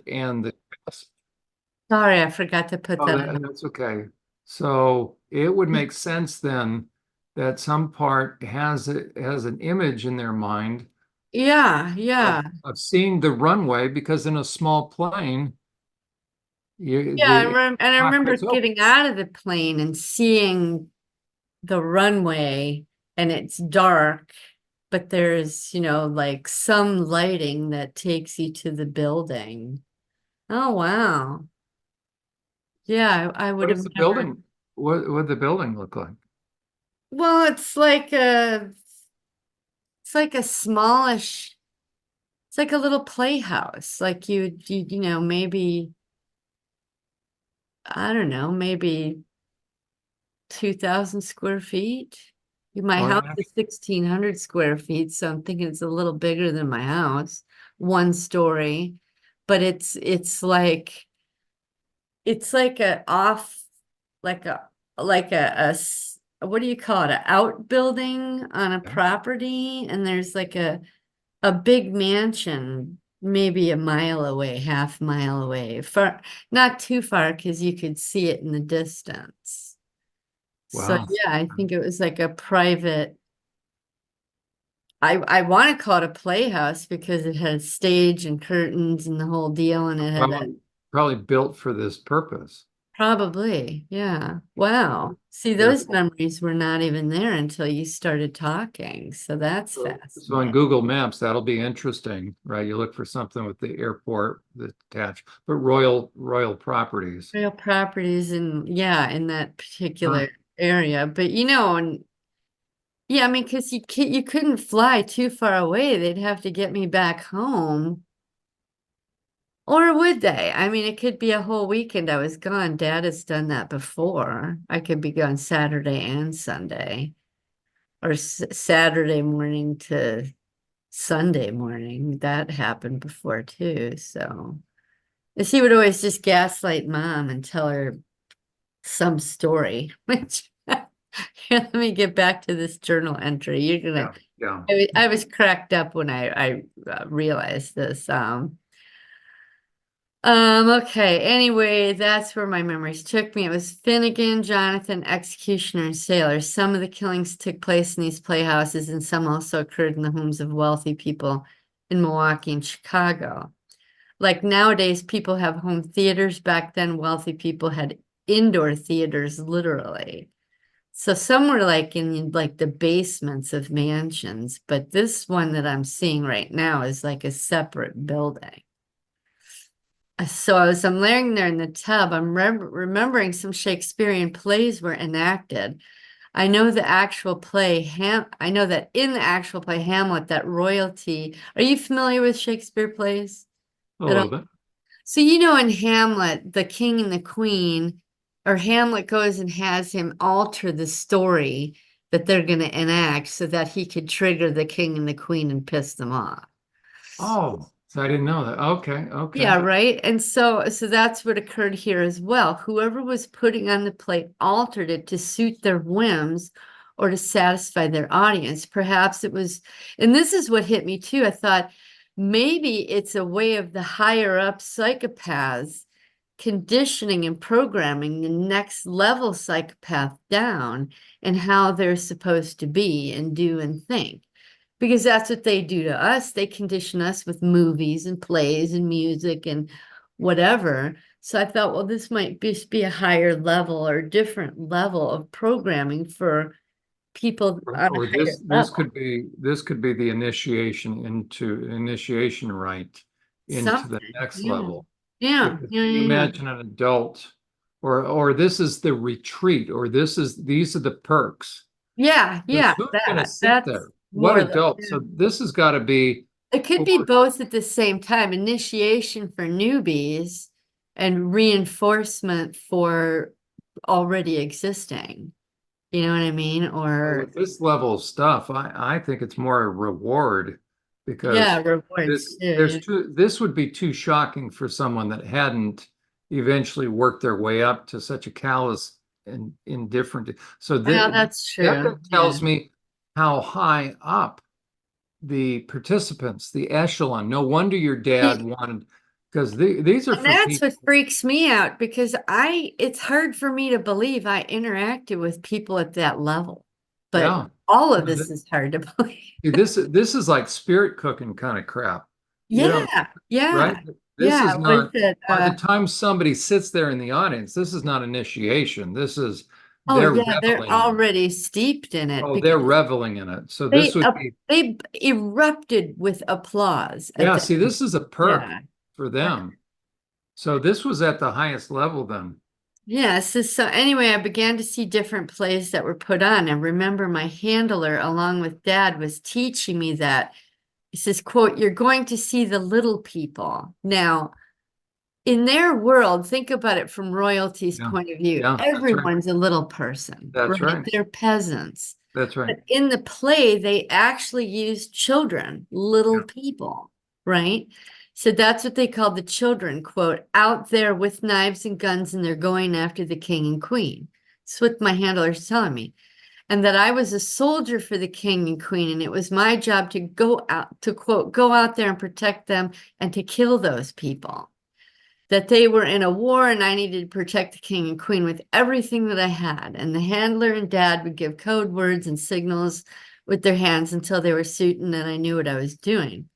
and the Sorry, I forgot to put that in. that's okay. So it would make sense then that some part has an image in their mind Yeah, yeah. of seeing the runway, because in a small plane, Yeah, the and I remember cockpit's open. getting out of the plane and seeing the runway and it's dark, but there's, like some lighting that takes you to the building. Oh, wow. Yeah, I would What have is the never. building? What would the building look like? Well, it's like a smallish, it's like a little playhouse. Like maybe, I don't know, maybe 2,000 square feet. My Well, house is 1,600 square feet, so I'm thinking it's a little bigger than my house, one story, but it's like a off, like what do you call it? An outbuilding on a okay. property, and there's like a big mansion, maybe a mile away, half mile away, far, not too far, because you could see it in the distance. So Wow. yeah, I think it was like a private. I want to call it a playhouse because it had a stage and curtains and the whole deal, and it had a Probably built for this purpose. probably, yeah. Wow. See, those Airport. memories were not even there until you started talking. So that's So on fascinating. Google Maps, that'll be interesting, right? You look for something with the airport that's attached, but royal properties. Real properties and yeah, in that Huh. particular area. But and yeah, I mean, because you couldn't fly too far away. They'd have to get me back home. Or would they? I mean, it could be a whole weekend I was gone. Dad has done that before. I could be gone Saturday and Sunday, or Saturday morning to Sunday morning. That happened before too. So, yes, he would always just gaslight mom and tell her some story. Which, here, let me get back to this journal entry. You're gonna. Yeah, yeah. I was cracked up when I realized this. Okay. Anyway, that's where my memories took me. It was Finnegan, Jonathan, Executioner, and Sailor. Some of the killings took place in these playhouses, and some also occurred in the homes of wealthy people in Milwaukee and Chicago. Like nowadays, people have home theaters. Back then, wealthy people had indoor theaters, literally. So some were like in like the basements of mansions, but this one that I'm seeing right now is like a separate building. So as I'm laying there in the tub, I'm remembering some Shakespearean plays were enacted. I know the actual play, I know that in the actual play Hamlet, that royalty. Are you familiar with Shakespeare plays A at all? little bit. So in Hamlet, the king and the queen, or Hamlet goes and has him alter the story that they're going to enact so that he could trigger the king and the queen and piss them off. Oh, so I didn't know that. Okay, okay. Yeah, right. And so that's what occurred here as well. Whoever was putting on the play altered it to suit their whims or to satisfy their audience. Perhaps it was, and this is what hit me too. I thought maybe it's a way of the higher up psychopaths conditioning and programming the next level psychopath down and how they're supposed to be and do and think, because that's what they do to us. They condition us with movies and plays and music and whatever. So I thought, well, this might just be a higher level or different level of programming for people on a Or higher this level. could be the initiation right into the Something. next Yeah. level. Yeah. Because Yeah. you Yeah. imagine an adult, or this is the retreat, or these are the perks. Yeah. Because Yeah. who's going to sit That's there? What more like, adult? yeah. So this has got to be It could be for both at the same time, initiation for newbies and reinforcement for already existing. You know what I mean? Or with this level of stuff. I think it's more a reward, yeah, because rewards this too. there's too this would be too shocking for someone that hadn't eventually worked their way up to such a callous and indifferent. So Yeah, that that's that true. Yeah. tells me how high up the participants, the echelon. No wonder your dad He, wanted because these are And for that's people. what freaks me out because it's hard for me to believe I interacted with people at that level. But Yeah. all of No, this is hard to believe. see, this is like spirit cooking kind of crap. You know, Yeah, yeah, right? This yeah. is Was not, it by the time somebody sits there in the audience, this is not initiation. This is, oh they're yeah, they're reveling in it. already steeped in it Oh, they're because reveling in it. So this would be, they erupted with applause at yeah, the see, this is a perk yeah. for Yeah. them. So this was at the highest level then. Yeah, so anyway, I began to see different plays that were put on. And remember, my handler, along with Dad, was teaching me that. He says, quote, "You're going to see the little people." Now, in their world, think about it from royalty's Yeah. point of view. Yeah, that's right. Everyone's a little person, That's right? right. They're peasants. That's right. But in the play, they actually used children, little Yeah. people, right? So that's what they called the children, quote, "out there with knives and guns, and they're going after the king and queen." That's what my handler's telling me. And that I was a soldier for the king and queen, and it was my job to go out, to quote, "go out there and protect them and to kill those people." That they were in a war and I needed to protect the king and queen with everything that I had. And the handler and Dad would give code words and signals with their hands until they were certain that I knew what I was doing.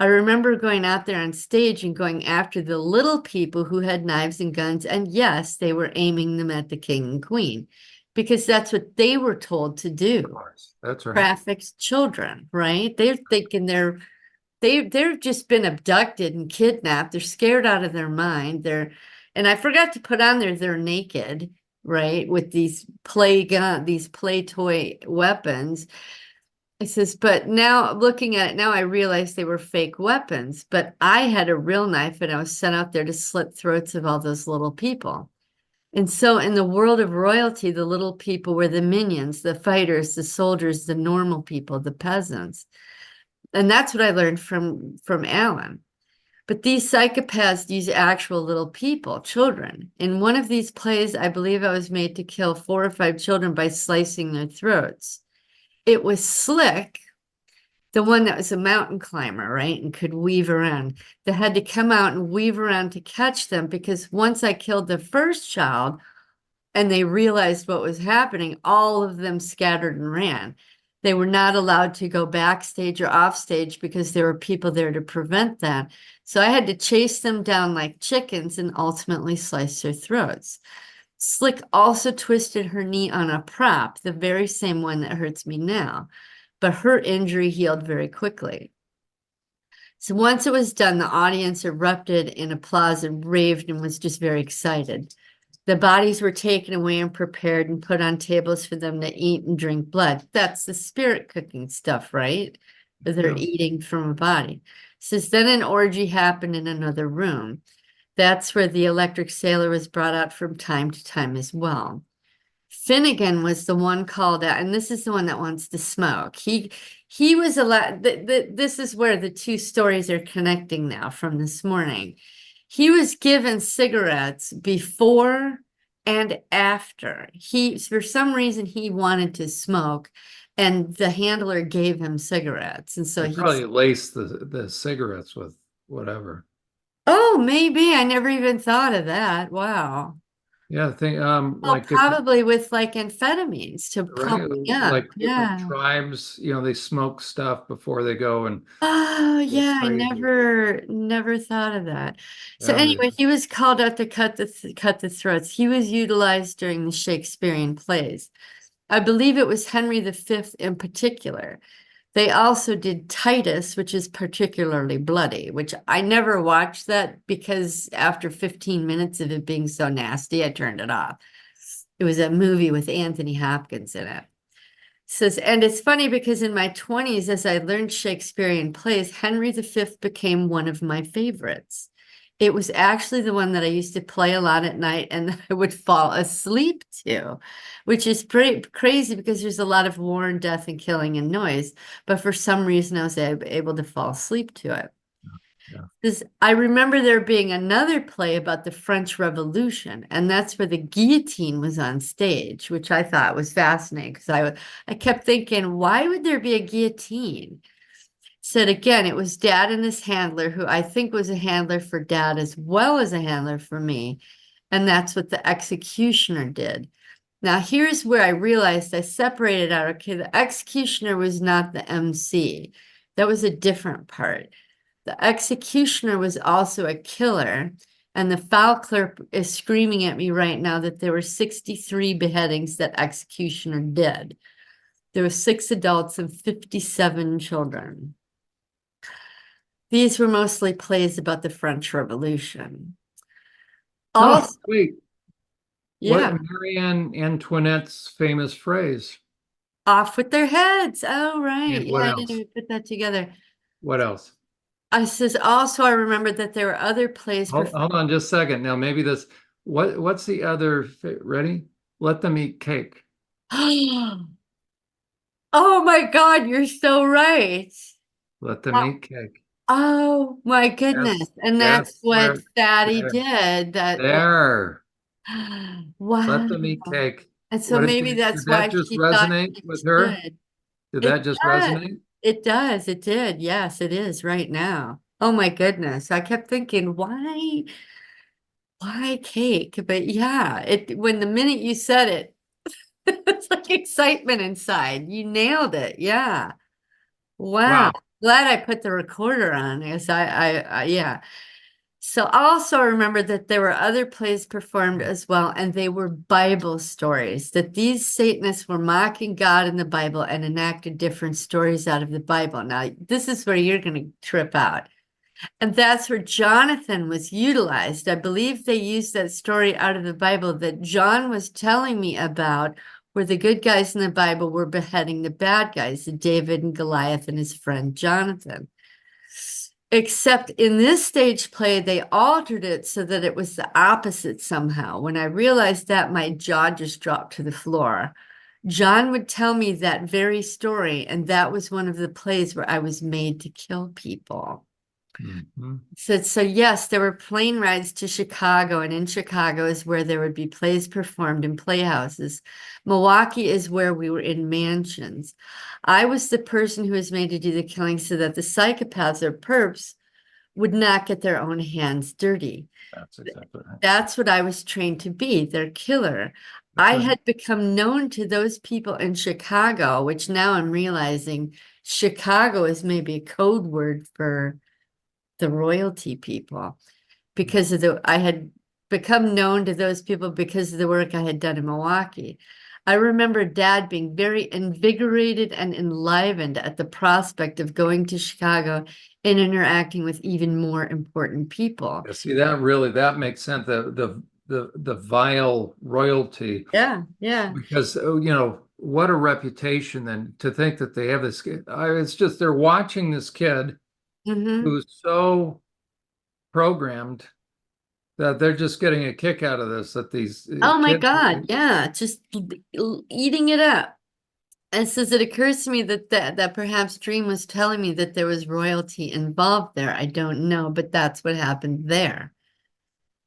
I remember going out there on stage and going after the little people who had knives and guns. And yes, they were aiming them at the king and queen because that's what they were told to Of do. course. That's right. Trafficked children, right? They're thinking they've just been abducted and kidnapped. They're scared out of their mind. And I forgot to put on there, they're naked, right? With these these play toy weapons. It says, but now looking at it now, I realized they were fake weapons, but I had a real knife and I was sent out there to slit throats of all those little people. And so in the world of royalty, the little people were the minions, the fighters, the soldiers, the normal people, the peasants. And that's what I learned from Alan. But these psychopaths use actual little people, children. In one of these plays, I believe I was made to kill 4 or 5 children by slicing their throats. It was Slick, the one that was a mountain climber, right, and could weave around, that had to come out and weave around to catch them because once I killed the first child and they realized what was happening, all of them scattered and ran. They were not allowed to go backstage or off stage because there were people there to prevent that. So I had to chase them down like chickens and ultimately slice their throats. Slick also twisted her knee on a prop, the very same one that hurts me now, but her injury healed very quickly. So once it was done, the audience erupted in applause and raved and was just very excited. The bodies were taken away and prepared and put on tables for them to eat and drink blood. That's the spirit cooking stuff, right? They're Yeah. eating from a body. Says then an orgy happened in another room. That's where the electric sailor was brought out from time to time as well. Finnegan was the one called out, and this is the one that wants to smoke. He was allowed. This is where the two stories are connecting now from this morning. He was given cigarettes before and after. For some reason, he wanted to smoke, and the handler gave him cigarettes. And so They he's, probably lace the cigarettes with whatever. oh, maybe I never even thought of that. Wow. Yeah, I think Oh, like different, probably with like amphetamines to right? pump me up. Like different Yeah. tribes, they smoke stuff before they go and Oh, go yeah, I crazy. never thought of that. So Yeah, anyway, he was called out to cut the throats. He was utilized during the Shakespearean plays. I believe it was Henry V in particular. They also did Titus, which is particularly bloody, which I never watched that because after 15 minutes of it being so nasty, I turned it off. It was a movie with Anthony Hopkins in it. Says, and it's funny because in my 20s, as I learned Shakespearean plays, Henry V became one of my favorites. It was actually the one that I used to play a lot at night and that I would fall asleep to, which is pretty crazy because there's a lot of war and death and killing and noise. But for some reason, I was able to fall asleep to it. yeah. Because I remember there being another play about the French Revolution, and that's where the guillotine was on stage, which I thought was fascinating because I kept thinking, why would there be a guillotine? said again, it was Dad and his handler, who I think was a handler for Dad as well as a handler for me. And that's what the executioner did. Now, here's where I realized I separated out. Okay, the executioner was not the MC. That was a different part. The executioner was also a killer. And the file clerk is screaming at me right now that there were 63 beheadings that executioner did. There were 6 adults and 57 children. These were mostly plays about the French Revolution. Also, wait, yeah, what Marianne Antoinette's famous phrase? off with their heads. Oh, right. And Yeah, what I didn't else? even put that together. What else? I says also I remembered that there were other plays Hold on just a second. Now, maybe this, what's the other, ready? Let them eat cake. Oh my God, you're so right. Let them Uh, eat cake. Oh my goodness. And that's That's what where, Fatty there, did. That was, there. wow. Let them eat cake. And so What did maybe you, did that's that why just she thought resonate she with her? should. Did It that just does. resonate? It does. It did. Yes, it is right now. Oh my goodness. I kept thinking, why cake? But yeah, it when the minute you said it, it's like excitement inside. You nailed it. Yeah. Wow. Wow. Glad I put the recorder on as yeah. So I also remember that there were other plays performed as well, and they were Bible stories, that these Satanists were mocking God in the Bible and enacted different stories out of the Bible. Now, this is where you're going to trip out. And that's where Jonathan was utilized. I believe they used that story out of the Bible that John was telling me about, where the good guys in the Bible were beheading the bad guys, David and Goliath and his friend Jonathan. Except in this stage play, they altered it so that it was the opposite somehow. When I realized that, my jaw just dropped to the floor. John would tell me that very story, and that was one of the plays where I was made to kill people. Mhm. So yes, there were plane rides to Chicago, and in Chicago is where there would be plays performed in playhouses. Milwaukee is where we were in mansions. I was the person who was made to do the killing so that the psychopaths or perps would not get their own hands dirty. That's exactly right. That's what I was trained to be, their killer. That's I right. had become known to those people in Chicago, which now I'm realizing Chicago is maybe a code word for the royalty people because of I had become known to those people because of the work I had done in Milwaukee. I remember Dad being very invigorated and enlivened at the prospect of going to Chicago and interacting with even more important people. Yeah, see, that makes sense. The vile royalty, Yeah, yeah. because what a reputation then to think that they have this kid. It's just they're watching this kid Mm-hmm. who's so programmed that they're just getting a kick out of this. That these Oh my kids, God, yeah, just eating it up. And says it occurs to me that perhaps Dream was telling me that there was royalty involved there. I don't know, but that's what happened there.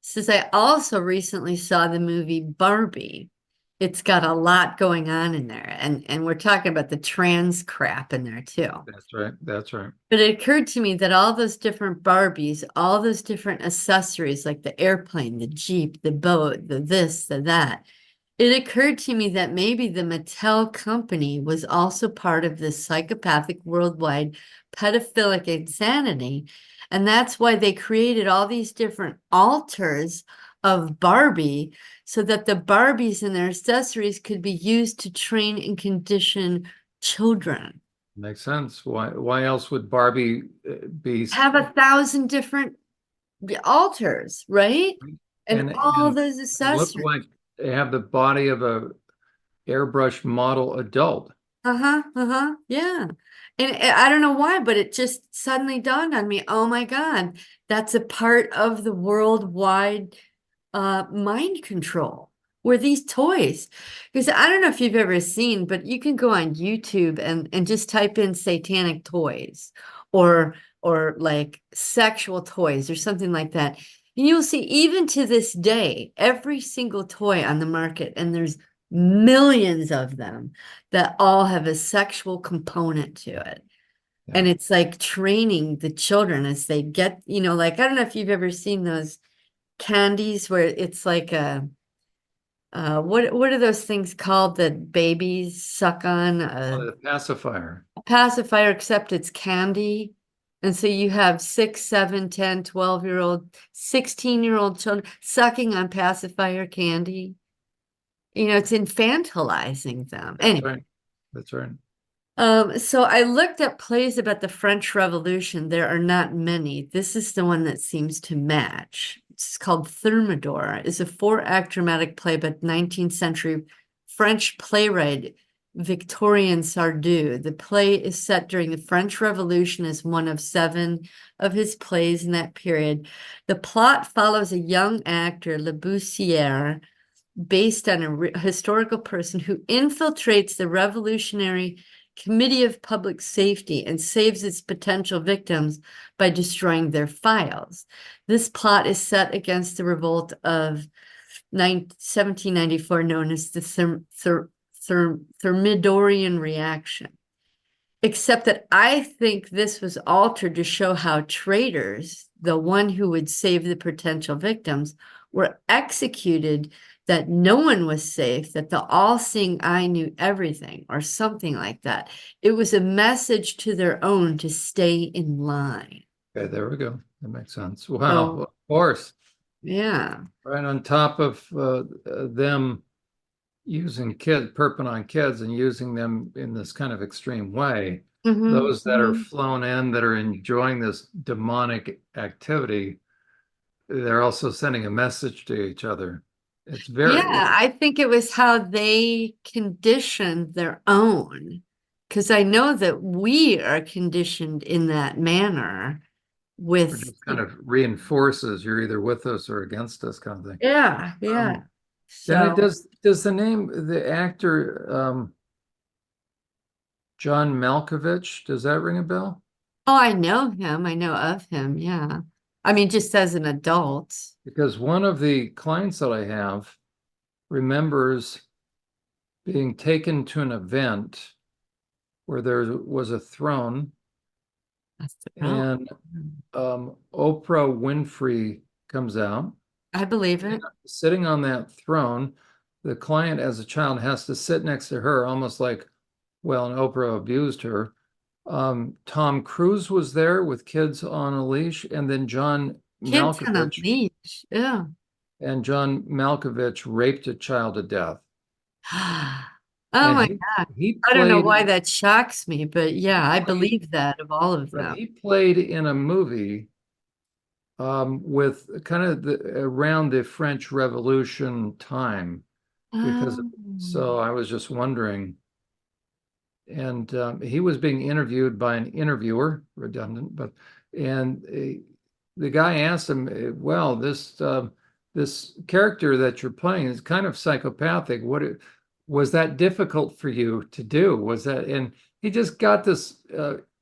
Says I also recently saw the movie Barbie. It's got a lot going on in there, and we're talking about the trans crap in there too. that's right. That's right. But it occurred to me that all those different Barbies, all those different accessories like the airplane, the Jeep, the boat, the this, the that, it occurred to me that maybe the Mattel company was also part of this psychopathic worldwide pedophilic insanity. And that's why they created all these different alters of Barbie so that the Barbies and their accessories could be used to train and condition children. Makes sense. Why else would Barbie be Have 1,000 different alters, right? And all and those look accessories. like they have the body of a airbrush model adult? Uh-huh, uh-huh, yeah. And I don't know why, but it just suddenly dawned on me, oh my God, that's a part of the worldwide mind control were these toys. Because I don't know if you've ever seen, but you can go on YouTube and just type in satanic toys or like sexual toys or something like that. And you'll see even to this day, every single toy on the market, and there's millions of them that all have a sexual component to it. And it's like training the children as they get, like, I don't know if you've ever seen those candies where it's like what are those things called that babies suck on? The pacifier. A pacifier, except it's candy. And so you have 6, 7, 10, 12-year-old, 16-year-old children sucking on pacifier candy. It's infantilizing them. That's Anyway. right. That's right. So I looked at plays about the French Revolution. There are not many. This is the one that seems to match. It's called Thermidor. It's a 4-act dramatic play by 19th century French playwright Victorien Sardou. The play is set during the French Revolution as one of 7 of his plays in that period. The plot follows a young actor, Le Bussière, based on a historical person who infiltrates the Revolutionary Committee of Public Safety and saves its potential victims by destroying their files. This plot is set against the revolt of 1794, known as the Thermidorian reaction. Except that I think this was altered to show how traitors, the one who would save the potential victims, were executed, that no one was safe, that the all-seeing eye knew everything, or something like that. It was a message to their own to stay in line. Okay, there we go. That makes sense. Wow, So, of course. yeah. Right on top of them using perping on kids and using them in this kind of extreme way, those that are flown in that are enjoying this demonic activity, they're also sending a message to each other. It's very, Yeah, I think it was how they conditioned their own, because I know that we are conditioned in that manner it with, just kind of reinforces you're either with us or against us kind of thing. yeah. Then it So, does the name, the actor, John Malkovich, does that ring a bell? oh, I know him. I know of him. Yeah. I mean, just as an adult. Because one of the clients that I have remembers being taken to an event where there was a throne That's the problem. and Oprah Winfrey comes out. I believe it. Sitting on that throne, the client as a child has to sit next to her, almost like, well, and Oprah abused her. Tom Cruise was there with Kids on a Leash, and then Kids on a leash. Yeah. John Malkovich raped a child to death. Oh And my he God. he I don't know why played that shocks me, but yeah, I played believe that of all of but them. he played in a movie with kind of around the French Revolution time because Oh. so I was just wondering. And he was being interviewed by an interviewer, redundant, but and the guy asked him, "Well, this character that you're playing is kind of psychopathic. Was that difficult for you to do? Was that?" And he just got this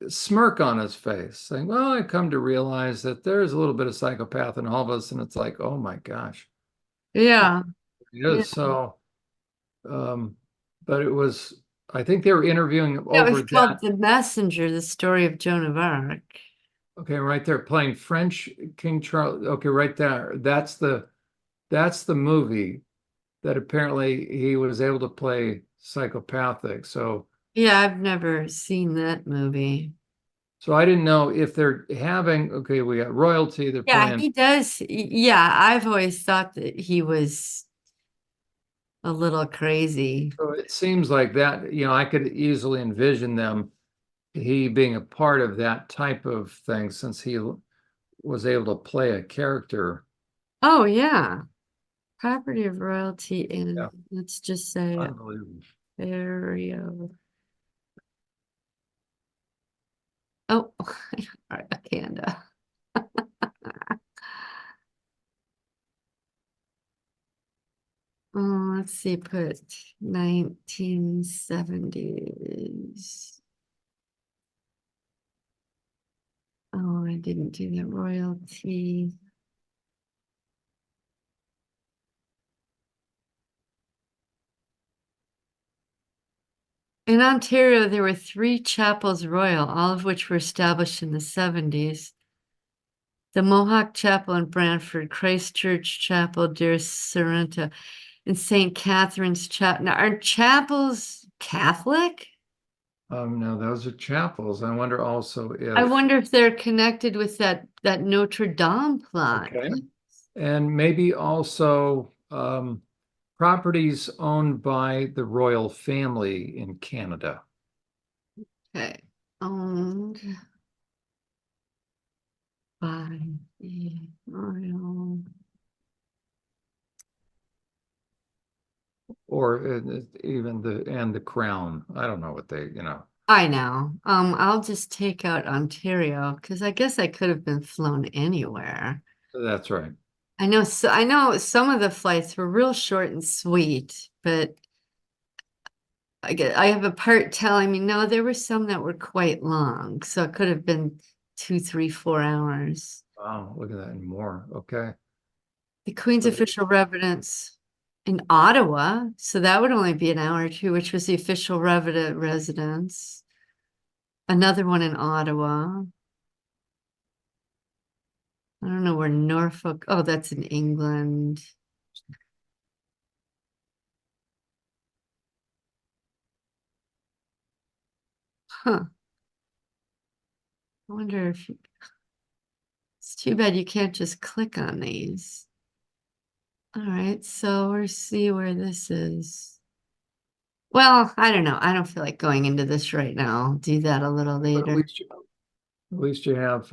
smirk on his face, saying, "Well, I come to realize that there's a little bit of psychopath in all of us," and it's like, "Oh my gosh, Yeah. it Yeah. is so." Um, but it was, I think they were interviewing That was over called that. The Messenger, the story of Joan of Arc. Okay, right there, playing French King Charles. Okay, right there. That's the movie that apparently he was able to play psychopathic. Yeah, I've never seen that movie. So I didn't know if they're having, okay, we got royalty, they're Yeah, playing. he does. Yeah, I've always thought that he was a little crazy. So it seems like that, I could easily envision he being a part of that type of thing since he was able to play a character. Oh, yeah. Property of royalty in, Yeah, let's just say, unbelievable. Ontario. Oh, Canada. Oh, let's see, put 1970s. Oh, I didn't do that royalty. In Ontario, there were 3 chapels royal, all of which were established in the 70s. The Mohawk Chapel in Brantford, Christchurch Chapel, Dear Sorrento, and St. Catherine's Chapel. Now, are chapels Catholic? No, those are chapels. I wonder also I if, wonder if they're connected with that Notre Dame plot. okay, and maybe also properties owned by the royal family in Canada. Okay. Owned by the royal. Or even the crown. I don't know what they, I know. I'll just take out Ontario because I guess I could have been flown anywhere. That's right. I know some of the flights were real short and sweet, but I have a part telling me no, there were some that were quite long. So it could have been 2, 3, 4 hours. Wow, look at that and more. Okay. The Queen's So official residence in Ottawa, so that would only be an hour or two, which was the official residence. Another one in Ottawa. I don't know where Norfolk. Oh, that's in England. Huh. I wonder if it's too bad you can't just click on these. All right, so we'll see where this is. Well, I don't know. I don't feel like going into this right now. I'll do that a little but later. at least you have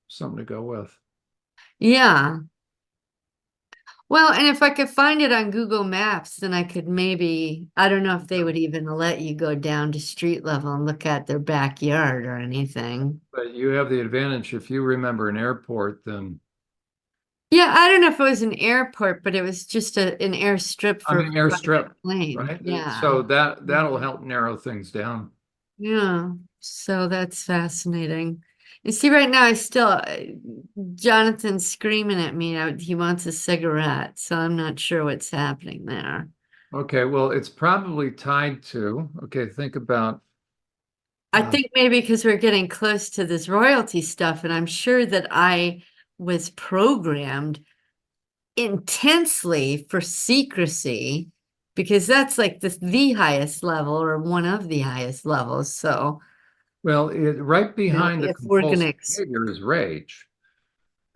something to go with. Yeah. Well, and if I could find it on Google Maps, then I could maybe, I don't know if they would even let you go down to street level and look at their backyard or anything. But you have the advantage if you remember an airport, then Yeah, I don't know if it was an airport, but it was just an airstrip I for a mean private airstrip, plane. right? Yeah. So that'll help narrow things down. Yeah. So that's fascinating. You see, right now, I still, Jonathan's screaming at me. He wants a cigarette, so I'm not sure what's happening there. Okay, well, it's probably tied to, okay, think about I uh, think maybe because we're getting close to this royalty stuff, and I'm sure that I was programmed intensely for secrecy because that's like the highest level or one of the highest levels. So, well, right you know, behind the if we're gonna compulsive behavior is rage.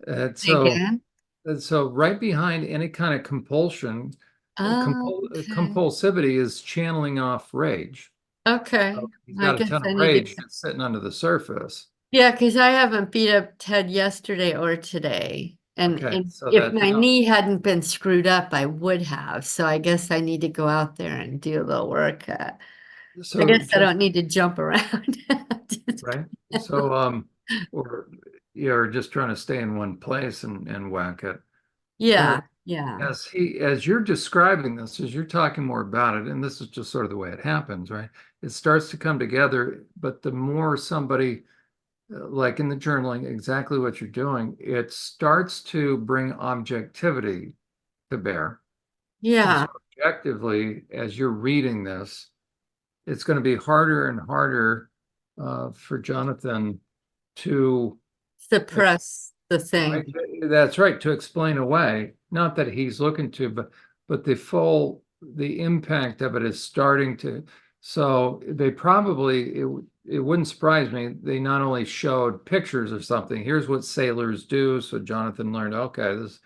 And so again, right behind any kind of compulsion, okay, compulsivity is channeling off rage. okay. So he's I got a guess ton I of need to, rage that's sitting under the surface. yeah, because I haven't beat up Ted yesterday or today. Okay, And so if that my knee hadn't been screwed up, I would have. So I guess I need to go out there and do a little work. I so guess I just don't need to jump around. right. So or you're just trying to stay in one place and whack it. Yeah, Well, yeah, as you're describing this, as you're talking more about it, and this is just sort of the way it happens, right? It starts to come together, but the more somebody, like in the journaling, exactly what you're doing, it starts to bring objectivity to bear. And yeah. so objectively, as you're reading this, it's going to be harder and harder for Jonathan to Suppress the right? thing. That's right, to explain away, not that he's looking to, but the impact of it is starting to. So they probably it wouldn't surprise me. They not only showed pictures of something. Here's what sailors do. So Jonathan learned, okay, this.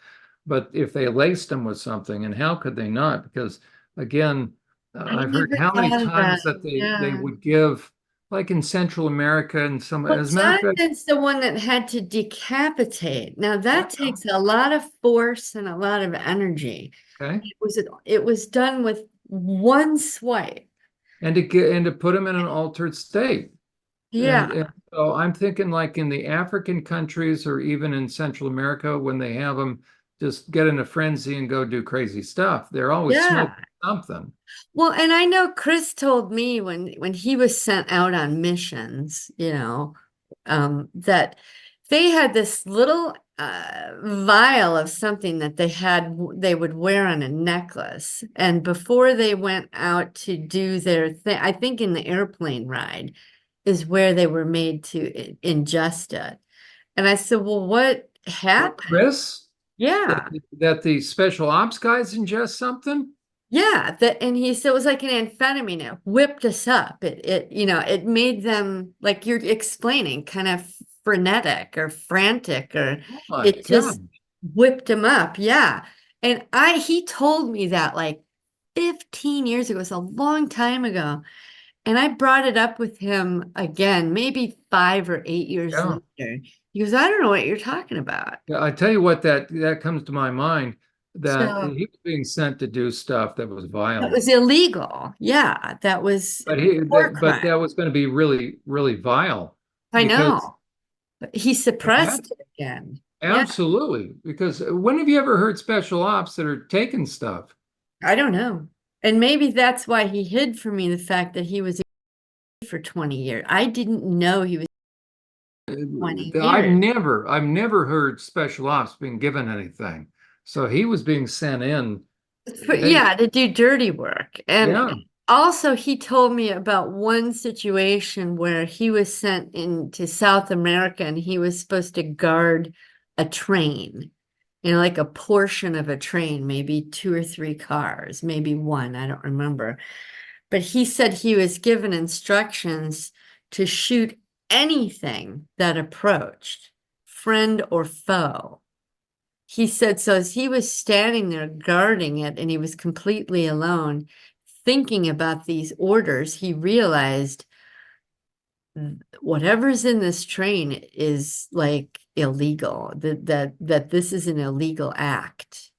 But if they laced them with something, and how could they not? Because again, I I've heard never how many thought of that. times that they Yeah. would give, like in Central America, and some. Well, As a matter of fact, Jonathan's the one that had to decapitate. Now I that know. takes a lot of force and a lot of energy. Okay. It was done with one swipe. And to put them in an altered state. Yeah. And so I'm thinking like in the African countries or even in Central America when they have them just get in a frenzy and go do crazy stuff, they're always Yeah. smoking something. Well, and I know Chris told me when he was sent out on missions, that they had this little vial of something that they would wear on a necklace. And before they went out to do their thing, I think in the airplane ride is where they were made to ingest it. And I said, well, what happened? Chris, Yeah. that the special ops guys ingest something? Yeah, that and he said it was like an amphetamine. It whipped us up. It made them like you're explaining, kind of frenetic or frantic, or Oh my it just God. whipped him up. Yeah. And he told me that like 15 years ago. It was a long time ago. And I brought it up with him again, maybe 5 or 8 years Yeah. later. He goes, I don't know what you're talking about. Yeah, I tell you what, that comes to my mind that So he was being sent to do stuff that was that violent. was illegal. Yeah, that was But war but crime. that was going to be really, really vile I because know. But he that suppressed it again. Yeah, absolutely. Because when have you ever heard special ops that are taking stuff? I don't know. And maybe that's why he hid from me the fact that he was for 20 years. I didn't know he was 20 years. I've never heard special ops being given anything. So he was being sent in. But Hey, yeah, to do dirty work. And yeah, also he told me about one situation where he was sent into South America and he was supposed to guard a train, like a portion of a train, maybe two or three cars, maybe one, I don't remember. But he said he was given instructions to shoot anything that approached, friend or foe. He said, so as he was standing there guarding it and he was completely alone, thinking about these orders, he realized whatever's in this train is like illegal, that this is an illegal act.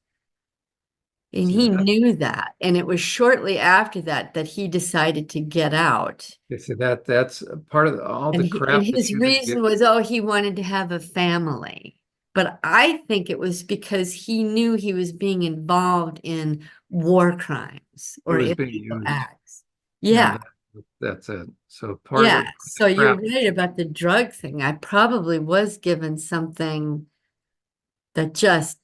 And see he that? knew that. And it was shortly after that that he decided to get out. See that's part of all And the and crap that his you reason get. was, oh, he wanted to have a family. But I think it was because he knew he was being involved in war crimes He or was being illegal used. acts. Yeah, Yeah, that's it. So part of yeah. the So you're crap. right about the drug thing. I probably was given something that just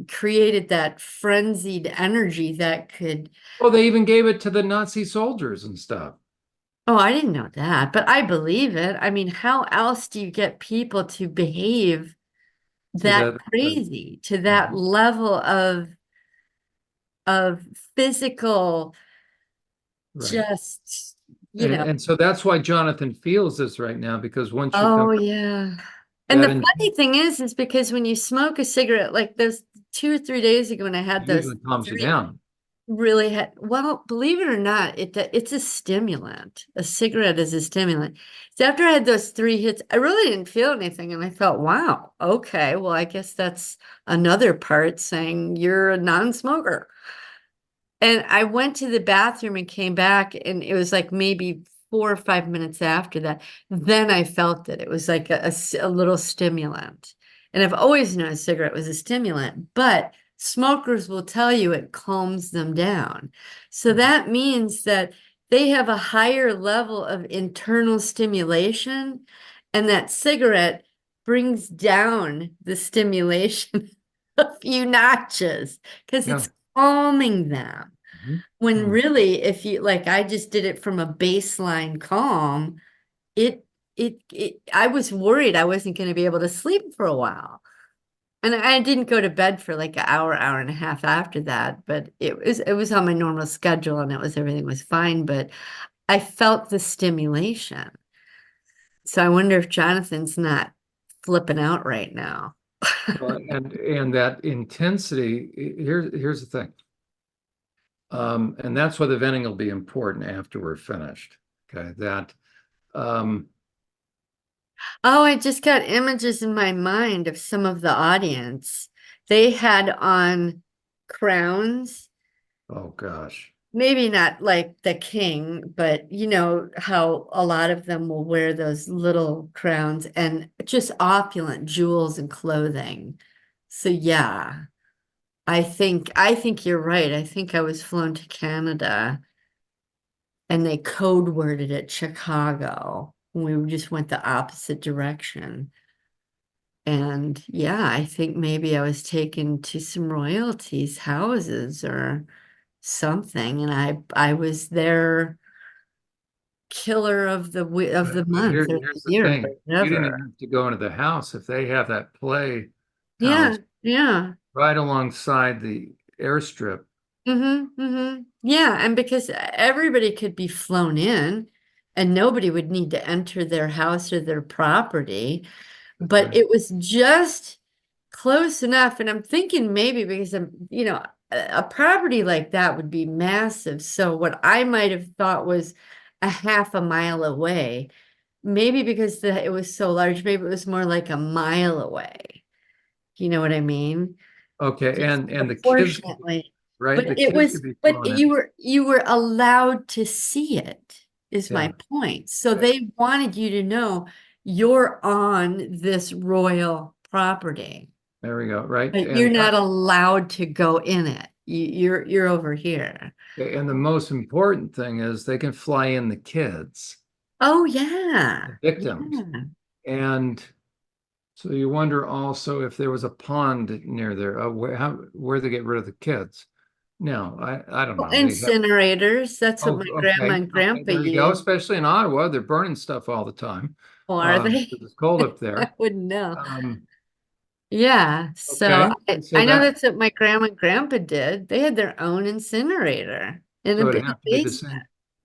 created that frenzied energy that could. Oh, they even gave it to the Nazi soldiers and stuff. Oh, I didn't know that, but I believe it. I mean, how else do you get people to behave See that that? crazy to that Mhm. level of physical Right. just, And so that's why Jonathan feels this right now, because once you come oh yeah. And that the in, funny thing is because when you smoke a cigarette, like those 2 or 3 days ago when I it had those usually calms you three down. really had, well, believe it or not, it's a stimulant. A cigarette is a stimulant. So after I had those 3 hits, I really didn't feel anything. And I thought, wow, okay, well, I guess that's another part saying you're a non-smoker. And I went to the bathroom and came back, and it was like maybe 4 or 5 minutes after that. Then I felt it. It was like a little stimulant. And I've always known a cigarette was a stimulant, but smokers will tell you it calms them down. So that means that they have a higher level of internal stimulation, and that cigarette brings down the stimulation a few notches because Yeah. it's calming them. Mhm. When Mm. really, if you like, I just did it from a baseline calm. I was worried I wasn't going to be able to sleep for a while. And I didn't go to bed for like an hour and a half after that, but it was on my normal schedule and everything was fine, but I felt the stimulation. So I wonder if Jonathan's not flipping out right now. Well, and that intensity, here's the thing. And that's why the venting will be important after we're finished. Okay. That Oh, I just got images in my mind of some of the audience. They had on crowns, oh gosh. maybe not like the king, but you know how a lot of them will wear those little crowns and just opulent jewels and clothing. So yeah, I think you're right. I think I was flown to Canada and they code worded it Chicago. We just went the opposite direction. And yeah, I think maybe I was taken to some royalties houses or something, and I was their killer of the But month or the here's the year thing. or You didn't even whatever. have to go into the house if they have that play Yeah, house yeah. right alongside the airstrip. Mm-hmm, mm-hmm. Yeah, and because everybody could be flown in and nobody would need to enter their house or their property, That's but right. it was just close enough. And I'm thinking maybe because a property like that would be massive. So what I might have thought was a half a mile away, maybe because it was so large, maybe it was more like a mile away. You know what I mean? Okay, Just and the kids could be, proportionately. right? But The it kids was, could be but flown in. you were allowed to see it, is Yeah, my point. So right. they wanted you to know you're on this royal property, There we go. Right. but you're not allowed to go in it. You're over here. And the most important thing is they can fly in the kids, Oh yeah. the victims. Yeah. And so you wonder also if there was a pond near there, where they get rid of the kids. No, I don't Well, know. They have, incinerators, that's what oh, my grandma okay. and Okay, grandpa there you go. used. Especially in Ottawa, they're burning stuff all the time. Oh, are they? 'Cause it's cold up I there. wouldn't know. Um, Yeah, so okay. I, And so I know that, that's what my grandma and grandpa did. They had their own incinerator in so it'd in a have to be the basement. same.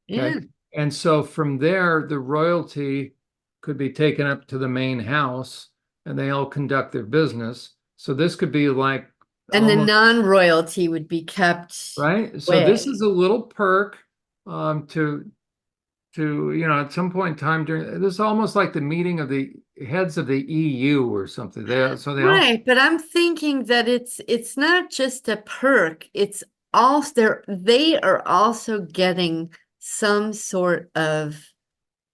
Yeah. Okay. And so from there, the royalty could be taken up to the main house and they all conduct their business. So this could be like And the almost, non-royalty would be kept right? So this is away. a little perk at some point in time during this is almost like the meeting of the heads of the EU or something. They all, Right, but I'm thinking that it's not just a perk, it's also they are also getting some sort of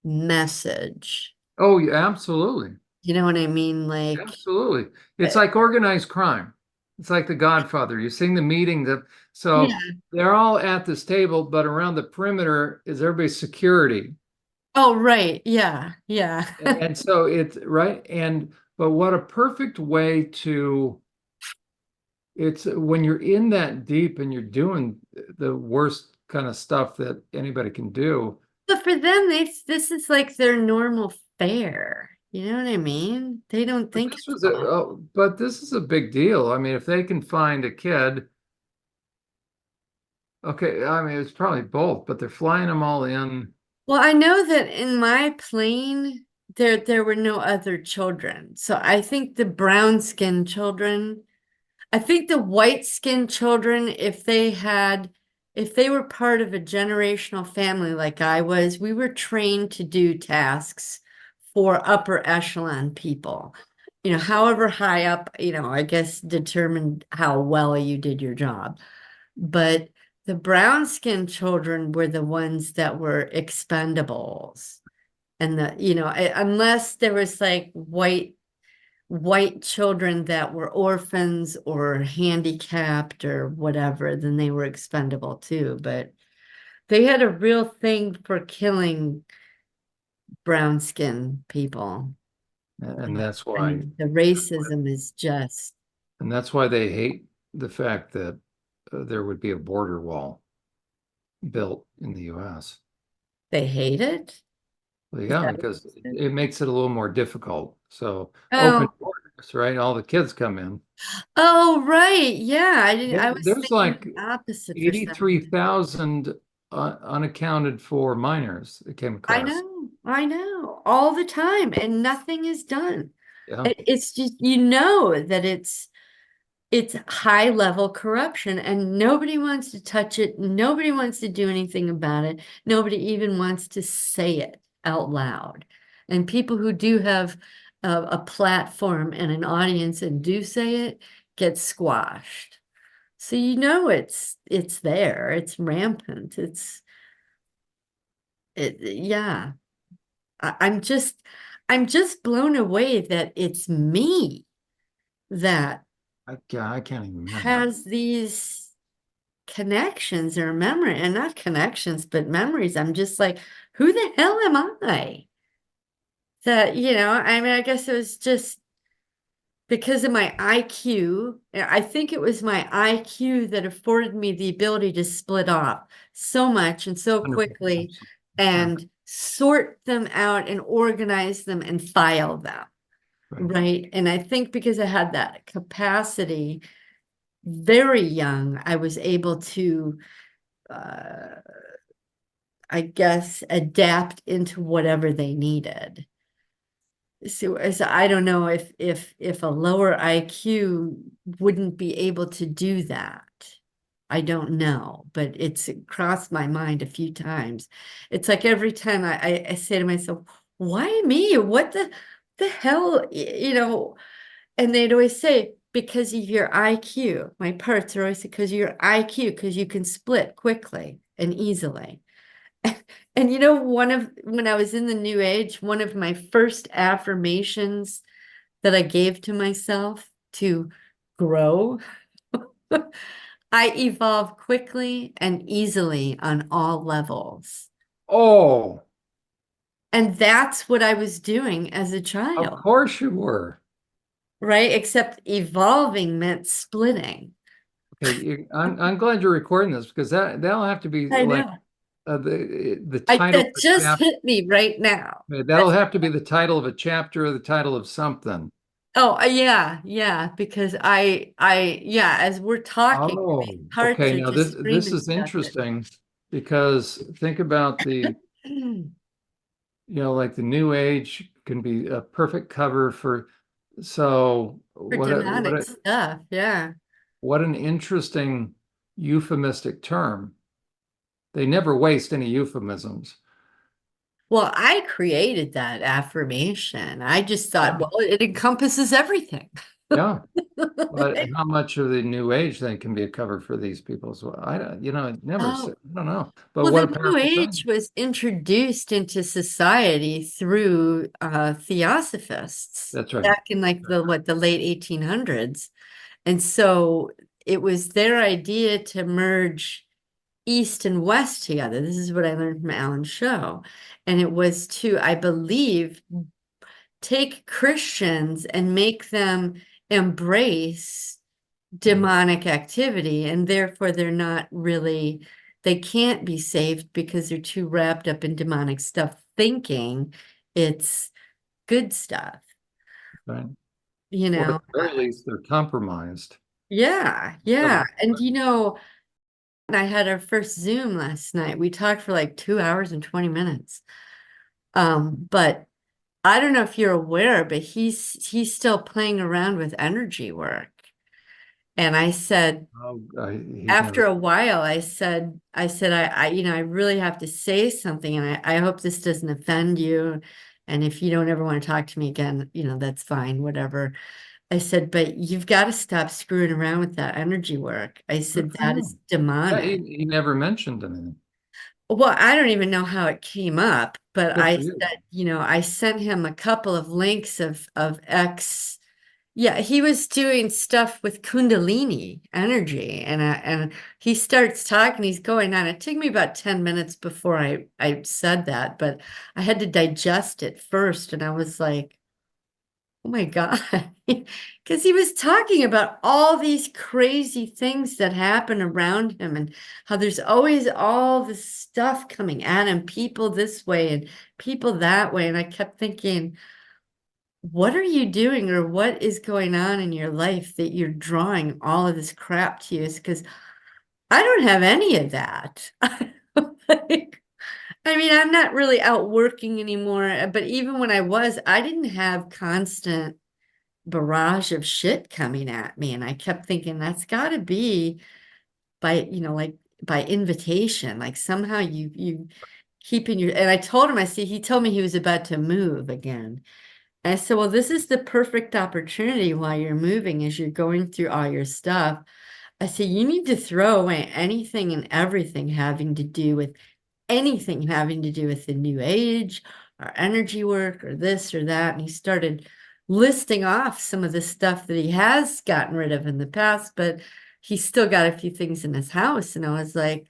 message. oh yeah, absolutely. You know what I mean? Like, Absolutely. It's uh, like organized crime. It's like The Godfather. You sing the meeting that so yeah. they're all at this table, but around the perimeter is everybody's security. Oh, right. Yeah. Yeah. And so it's right. And but what a perfect way to it's when you're in that deep and you're doing the worst kind of stuff that anybody can do. But for them, this is like their normal fare. You know what I mean? They don't But think this it's was odd. but this is a big deal. I mean, if they can find a kid. Okay, I mean, it's probably both, but they're flying them all in. Well, I know that in my plane, there were no other children. So I think the brown skinned children, I think the white skinned children, if they were part of a generational family like I was, we were trained to do tasks for upper echelon people. However high up, I guess determined how well you did your job. But the brown skinned children were the ones that were expendables. And unless there was like white children that were orphans or handicapped or whatever, then they were expendable too. But they had a real thing for killing brown skin people. And that's I why mean, the racism is just, they hate the fact that there would be a border wall built in the US. they hate it. Well, Is yeah, that what because you said? it makes it a little more difficult. So open Oh, borders, right? All the kids come in. oh, right. Yeah, I was There's thinking like the opposite for some reason. 83,000 unaccounted for minors that came across. I know, all the time, and nothing is done. Yeah. It's just, that it's high level corruption and nobody wants to touch it. Nobody wants to do anything about it. Nobody even wants to say it out loud. And people who do have a platform and an audience and do say it get squashed. So it's there. It's rampant. Yeah. I'm just blown away that it's me that I can't even imagine. has these connections or memory and not connections, but memories. I'm just like, who the hell am I? that, I mean, I guess it was just because of my IQ. I think it was my IQ that afforded me the ability to split off so much and so 100%. quickly Yeah, and sort them out and organize them and file them. right. Right. And I think because I had that capacity very young, I was able to, uh, I guess, adapt into whatever they needed. So as I don't know if a lower IQ wouldn't be able to do that. I don't know, but it's crossed my mind a few times. It's like every time I say to myself, why me? What the hell, And they'd always say, because of your IQ. My parts are always because of your IQ, because you can split quickly and easily. And when I was in the new age, one of my first affirmations that I gave to myself to grow, I evolve quickly and easily on all levels. Oh, And that's what I was doing as a of child, course you were. right? Except evolving meant splitting. Okay, I'm glad you're recording this because that'll have to be I like know. the title of That a just chapter. hit me right now. That'll have to be the title of a chapter or the title of something. Oh, yeah, because yeah, as we're talking, these Oh, parts okay. are Now just this screaming is stuff at interesting because think about me. like the new age can be a perfect cover for, so For demonic stuff, yeah. what an interesting euphemistic term. They never waste any euphemisms. Well, I created that affirmation. I just thought, Yeah. well, it encompasses everything. Yeah. But how much of the new age thing can be a cover for these people as well? I don't, it never Oh, said, I don't know. But well, what the a New powerful Age thing. was introduced into society through theosophists That's right. back in like the late 1800s. And so it was their idea to merge East and West together. This is what I learned from Alan's show. And it was to, I believe, take Christians and make them embrace demonic activity, and therefore they can't be saved because they're too wrapped up in demonic stuff, thinking it's good stuff, Right. you Or at know. the very least, they're compromised. Yeah. So, And I had our first Zoom last night. We talked for like 2 hours and 20 minutes. But I don't know if you're aware, but he's still playing around with energy work. And I said, he's after never, a while, I really have to say something, and I hope this doesn't offend you. And if you don't ever want to talk to me again, that's fine, whatever. I said, but you've got to stop screwing around with that energy work. I good said, for that is him. Yeah, demonic. he never mentioned anything. Well, I don't even know how it came up, but Good I for you. said, I sent him a couple of links of X. Yeah, he was doing stuff with Kundalini energy, and he starts talking. He's going on. It took me about 10 minutes before I said that, but I had to digest it first, and I was like, oh my God, because he was talking about all these crazy things that happen around him, and how there's always all this stuff coming at him, people this way and people that way, and I kept thinking, what are you doing, or what is going on in your life that you're drawing all of this crap to you? Because I don't have any of that. Like, I mean, I'm not really out working anymore, but even when I was, I didn't have constant barrage of shit coming at me. And I kept thinking that's got to be like by invitation, like somehow you keeping your, and I told him, he told me he was about to move again. I said, well, this is the perfect opportunity while you're moving, as you're going through all your stuff. I said, you need to throw away anything and everything having to do with the new age or energy work or this or that. And he started listing off some of the stuff that he has gotten rid of in the past, but he's still got a few things in his house. And I was like,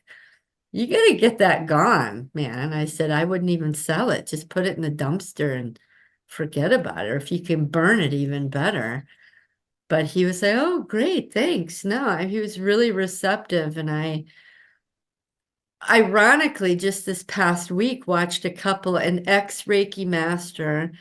you got to get that gone, man. And I said, I wouldn't even sell it. Just put it in the dumpster and forget about it. Or if you can burn it, even better. But he was like, oh, great, thanks. No, he was really receptive. And I, ironically, just this past week, watched a couple, an ex Reiki master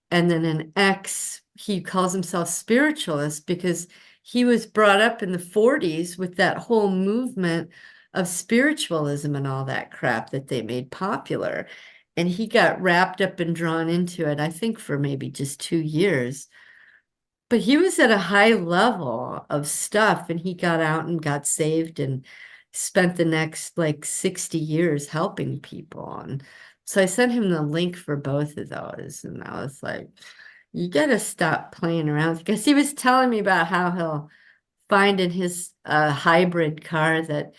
and then an ex, he calls himself spiritualist because he was brought up in the 40s with that whole movement of spiritualism and all that crap that they made popular. And he got wrapped up and drawn into it, I think, for maybe just 2 years. But he was at a high level of stuff and he got out and got saved and spent the next like 60 years helping people. And so I sent him the link for both of those. And I was like, you gotta stop playing around because he was telling me about how he'll find in his hybrid car that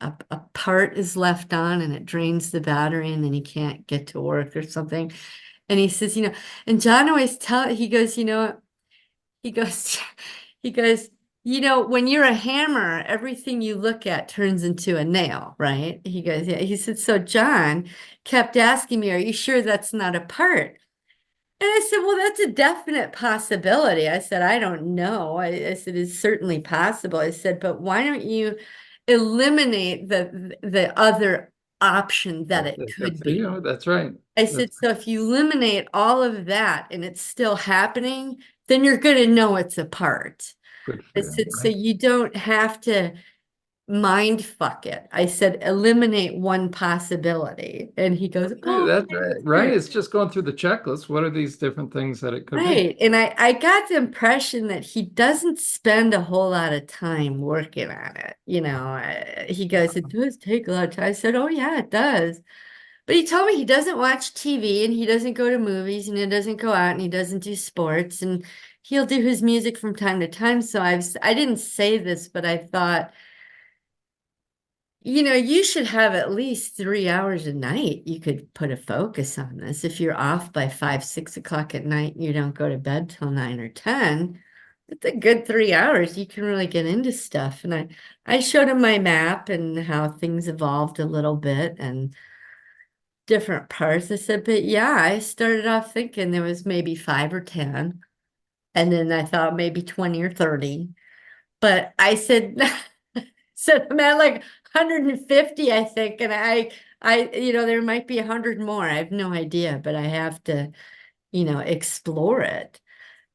a part is left on and it drains the battery and then he can't get to work or something. And he says, and John always he goes, he goes, he goes, when you're a hammer, everything you look at turns into a nail, right? He goes, yeah. He said, so John kept asking me, are you sure that's not a part? And I said, well, that's a definite possibility. I said, I don't know. I said, it's certainly possible. I said, but why don't you eliminate the other option that it could be? That's right. I said, so if you eliminate all of that and it's still happening, then you're going to know it's a part. Good I for you, said, so right? you don't have to mind fuck it. I said, eliminate one possibility. And he goes, oh, That's okay, right, that's right. great. It's just going through the checklist. What are these different things that it could be? Right. And I got the impression that he doesn't spend a whole lot of time working on it. He goes, it does take a lot of time. I said, oh, yeah, it does. But he told me he doesn't watch TV and he doesn't go to movies and he doesn't go out and he doesn't do sports and he'll do his music from time to time. So I didn't say this, but I thought, you should have at least 3 hours a night. You could put a focus on this. If you're off by 5, 6 o'clock at night and you don't go to bed till 9 or 10, it's a good 3 hours. You can really get into stuff. And I showed him my map and how things evolved a little bit and different parts. I said, but yeah, I started off thinking there was maybe 5 or 10. And then I thought maybe 20 or 30. But I said, said I'm at like 150, I think. And there might be 100 more. I have no idea, but I have to, explore it.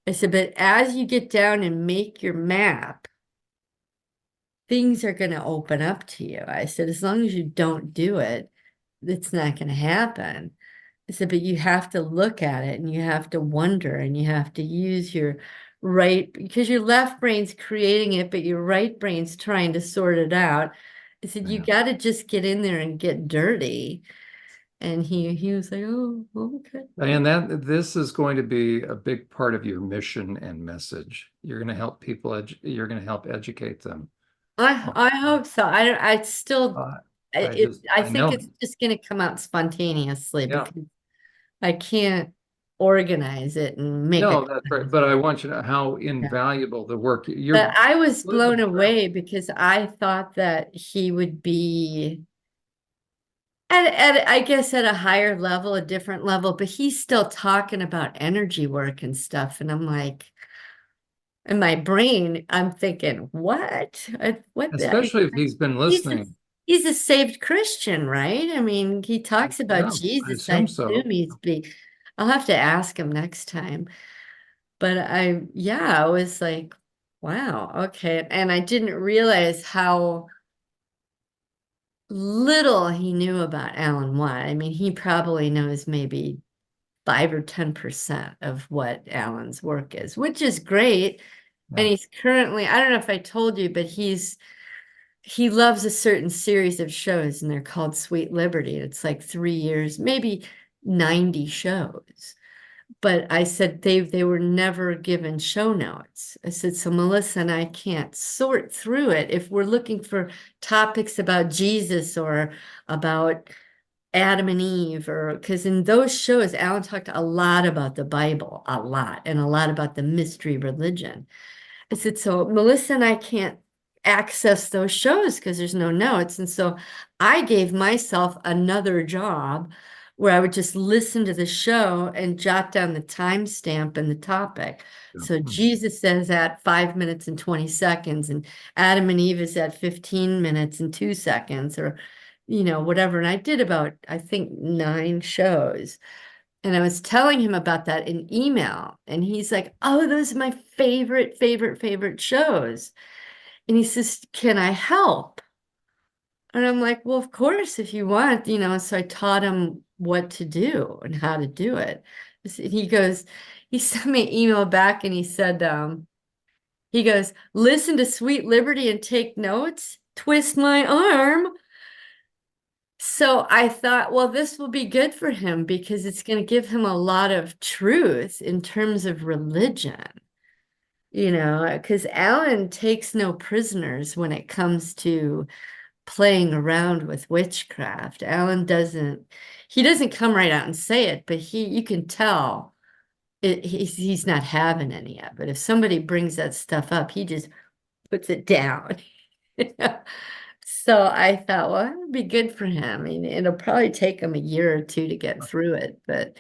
I said, but as you get down and make your map, things are going to open up to you. I said, as long as you don't do it, it's not going to happen. I said, but you have to look at it and you have to wonder and you have to use your right, because your left brain's creating it, but your right brain's trying to sort it out. I said, you Yeah. got to just get in there and get dirty. And he was like, oh, okay. And this is going to be a big part of your mission and message. You're going to help people, you're going to help educate them. I hope so. I still, Uh, I just, I I think know. it's just going to come out spontaneously Yeah. because I can't organize it and make No, it. that's right. But I want you to know how invaluable the work But you're I was blown living through. away because I thought that he would be at I guess at a higher level, a different level, but he's still talking about energy work and stuff. And I'm like, in my brain, I'm thinking, what? What the? Especially if he's been He's a, listening. he's a saved Christian, right? I mean, he talks about Yeah, I Jesus. assume I so. assume I'll have to ask him next time. But yeah, I was like, wow, okay. And I didn't realize how little he knew about Alan Watt. I mean, he probably knows maybe 5 or 10% of what Alan's work is, which is great. And Yeah. he's currently, I don't know if I told you, but he loves a certain series of shows and they're called Sweet Liberty. It's like 3 years, maybe 90 shows. But I said they were never given show notes. I said, so Melissa and I can't sort through it. If we're looking for topics about Jesus or about Adam and Eve, or because in those shows, Alan talked a lot about the Bible, a lot, and a lot about the mystery religion. I said, so Melissa and I can't access those shows because there's no notes. And so I gave myself another job where I would just listen to the show and jot down the timestamp and the topic. So Jesus says at 5 minutes and 20 seconds, and Adam and Eve is at 15 minutes and 2 seconds, or, whatever. And I did about, I think, 9 shows. And I was telling him about that in email. And he's like, oh, those are my favorite shows. And he says, can I help? And I'm like, well, of course, if you want, so I taught him what to do and how to do it. He sent me an email back and he said, he goes, listen to Sweet Liberty and take notes, twist my arm. So I thought, well, this will be good for him because it's going to give him a lot of truth in terms of religion, because Alan takes no prisoners when it comes to playing around with witchcraft. He doesn't come right out and say it, but you can tell he's not having any of it. If somebody brings that stuff up, he just puts it down. So I thought, well, it would be good for him. I mean, it'll probably take him a year or two to get through it,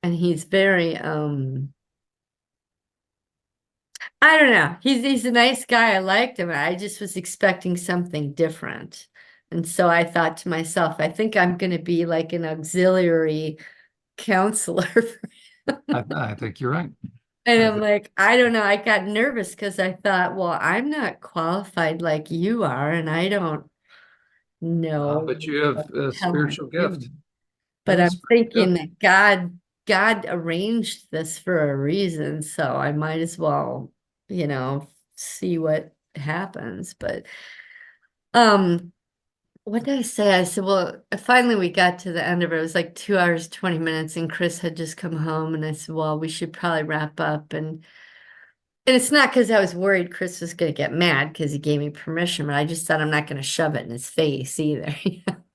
and he's very, I don't know. He's a nice guy. I liked him. I just was expecting something different. And so I thought to myself, I think I'm going to be like an auxiliary counselor. I think you're right. And I I'm like, I don't know. I got nervous because I thought, well, I'm not qualified like you are, and I don't know but you have what a the hell I'm spiritual gift. doing. You But have a I'm spiritual thinking gift. that God arranged this for a reason, so I might as well, see what happens. But um, what did I say? I said, well, finally we got to the end of it. It was like 2 hours, 20 minutes, and Chris had just come home, and I said, well, we should probably wrap up. And it's not because I was worried Chris was going to get mad because he gave me permission, but I just thought I'm not going to shove it in his face either.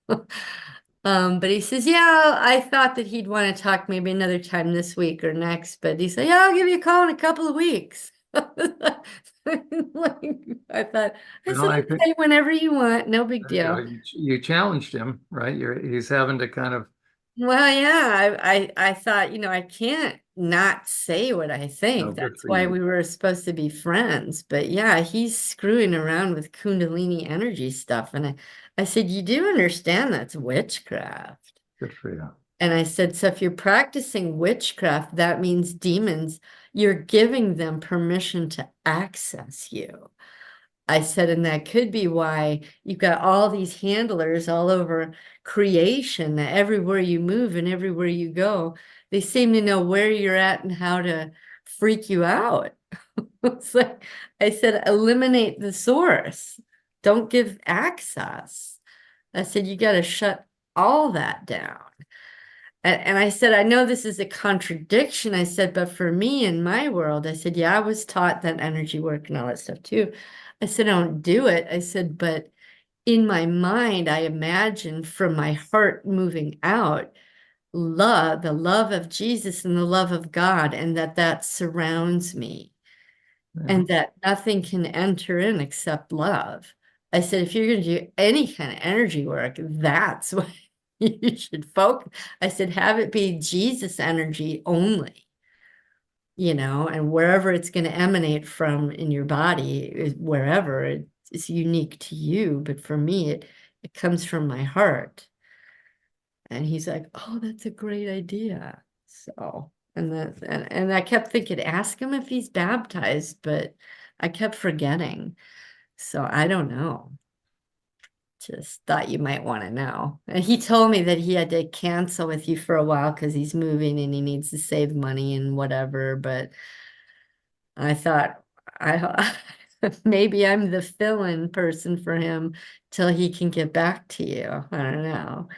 But he says, yeah, I thought that he'd want to talk maybe another time this week or next, but he said, yeah, I'll give you a call in a couple of weeks. I thought, I Well, said, I think okay, whenever you want, no big deal. you challenged him, right? He's having to kind of, Well, yeah, I thought, I can't not say what I no, think. good That's for why you. we were supposed to be friends. But yeah, he's screwing around with Kundalini energy stuff. And I said, you do understand that's witchcraft. Good for you. And I said, so if you're practicing witchcraft, that means demons, you're giving them permission to access you. I said, and that could be why you've got all these handlers all over creation, that everywhere you move and everywhere you go, they seem to know where you're at and how to freak you out. It's like I said, eliminate the source. Don't give access. I said, you got to shut all that down. And I said, I know this is a contradiction. I said, but for me in my world, I said, yeah, I was taught that energy work and all that stuff too. I said, I don't do it. I said, but in my mind, I imagine from my heart moving out love, the love of Jesus and the love of God, and that surrounds me Yeah. and that nothing can enter in except love. I said, if you're going to do any kind of energy work, that's what you should focus. I said, have it be Jesus energy only, and wherever it's going to emanate from in your body, wherever it's unique to you. But for me, it comes from my heart. And he's like, oh, that's a great idea. So, and I kept thinking, ask him if he's baptized, but I kept forgetting. So I don't know. Just thought you might want to know. And he told me that he had to cancel with you for a while because he's moving and he needs to save money and whatever. But I thought I maybe I'm the fill-in person for him till he can get back to you. I don't know.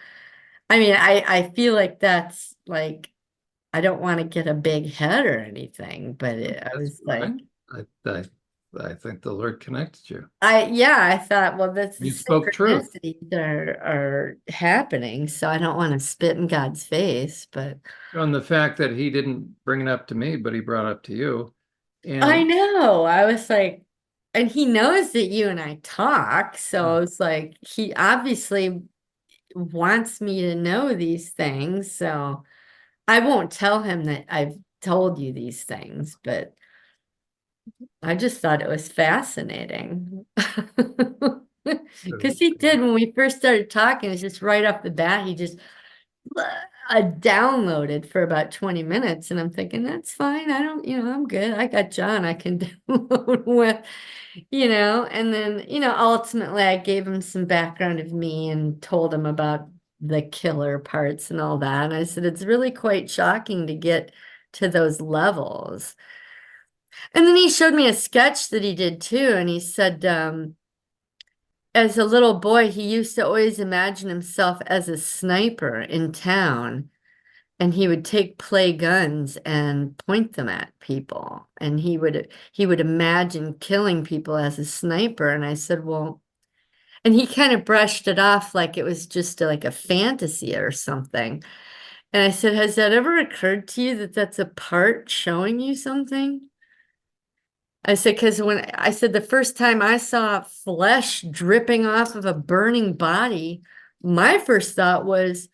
I mean, I feel like that's like I don't want to get a big head or anything, but I That's was like, fine. I think the Lord connected you. yeah, I thought, well, that's the You spoke truth. synchronicities are happening, so I don't want to spit in God's face, but On the fact that he didn't bring it up to me, but he brought it up to you. I And know. I was like, and he knows that you and I talk, yeah, so it's like he obviously wants me to know these things, so I won't tell him that I've told you these things, but I just thought it was fascinating. Because he did, when we first started talking, it's just right off the bat, he just I downloaded for about 20 minutes, and I'm thinking, that's fine. I don't, I'm good. I got Jon I can download with, and then, ultimately I gave him some background of me and told him about the killer parts and all that. And I said, it's really quite shocking to get to those levels. And then he showed me a sketch that he did too. And he said, as a little boy, he used to always imagine himself as a sniper in town, and he would take play guns and point them at people, and he would imagine killing people as a sniper. And I said, well, and he kind of brushed it off like it was just like a fantasy or something. And I said, has that ever occurred to you that that's a part showing you something? I said, because when I said the first time I saw flesh dripping off of a burning body, my first thought was,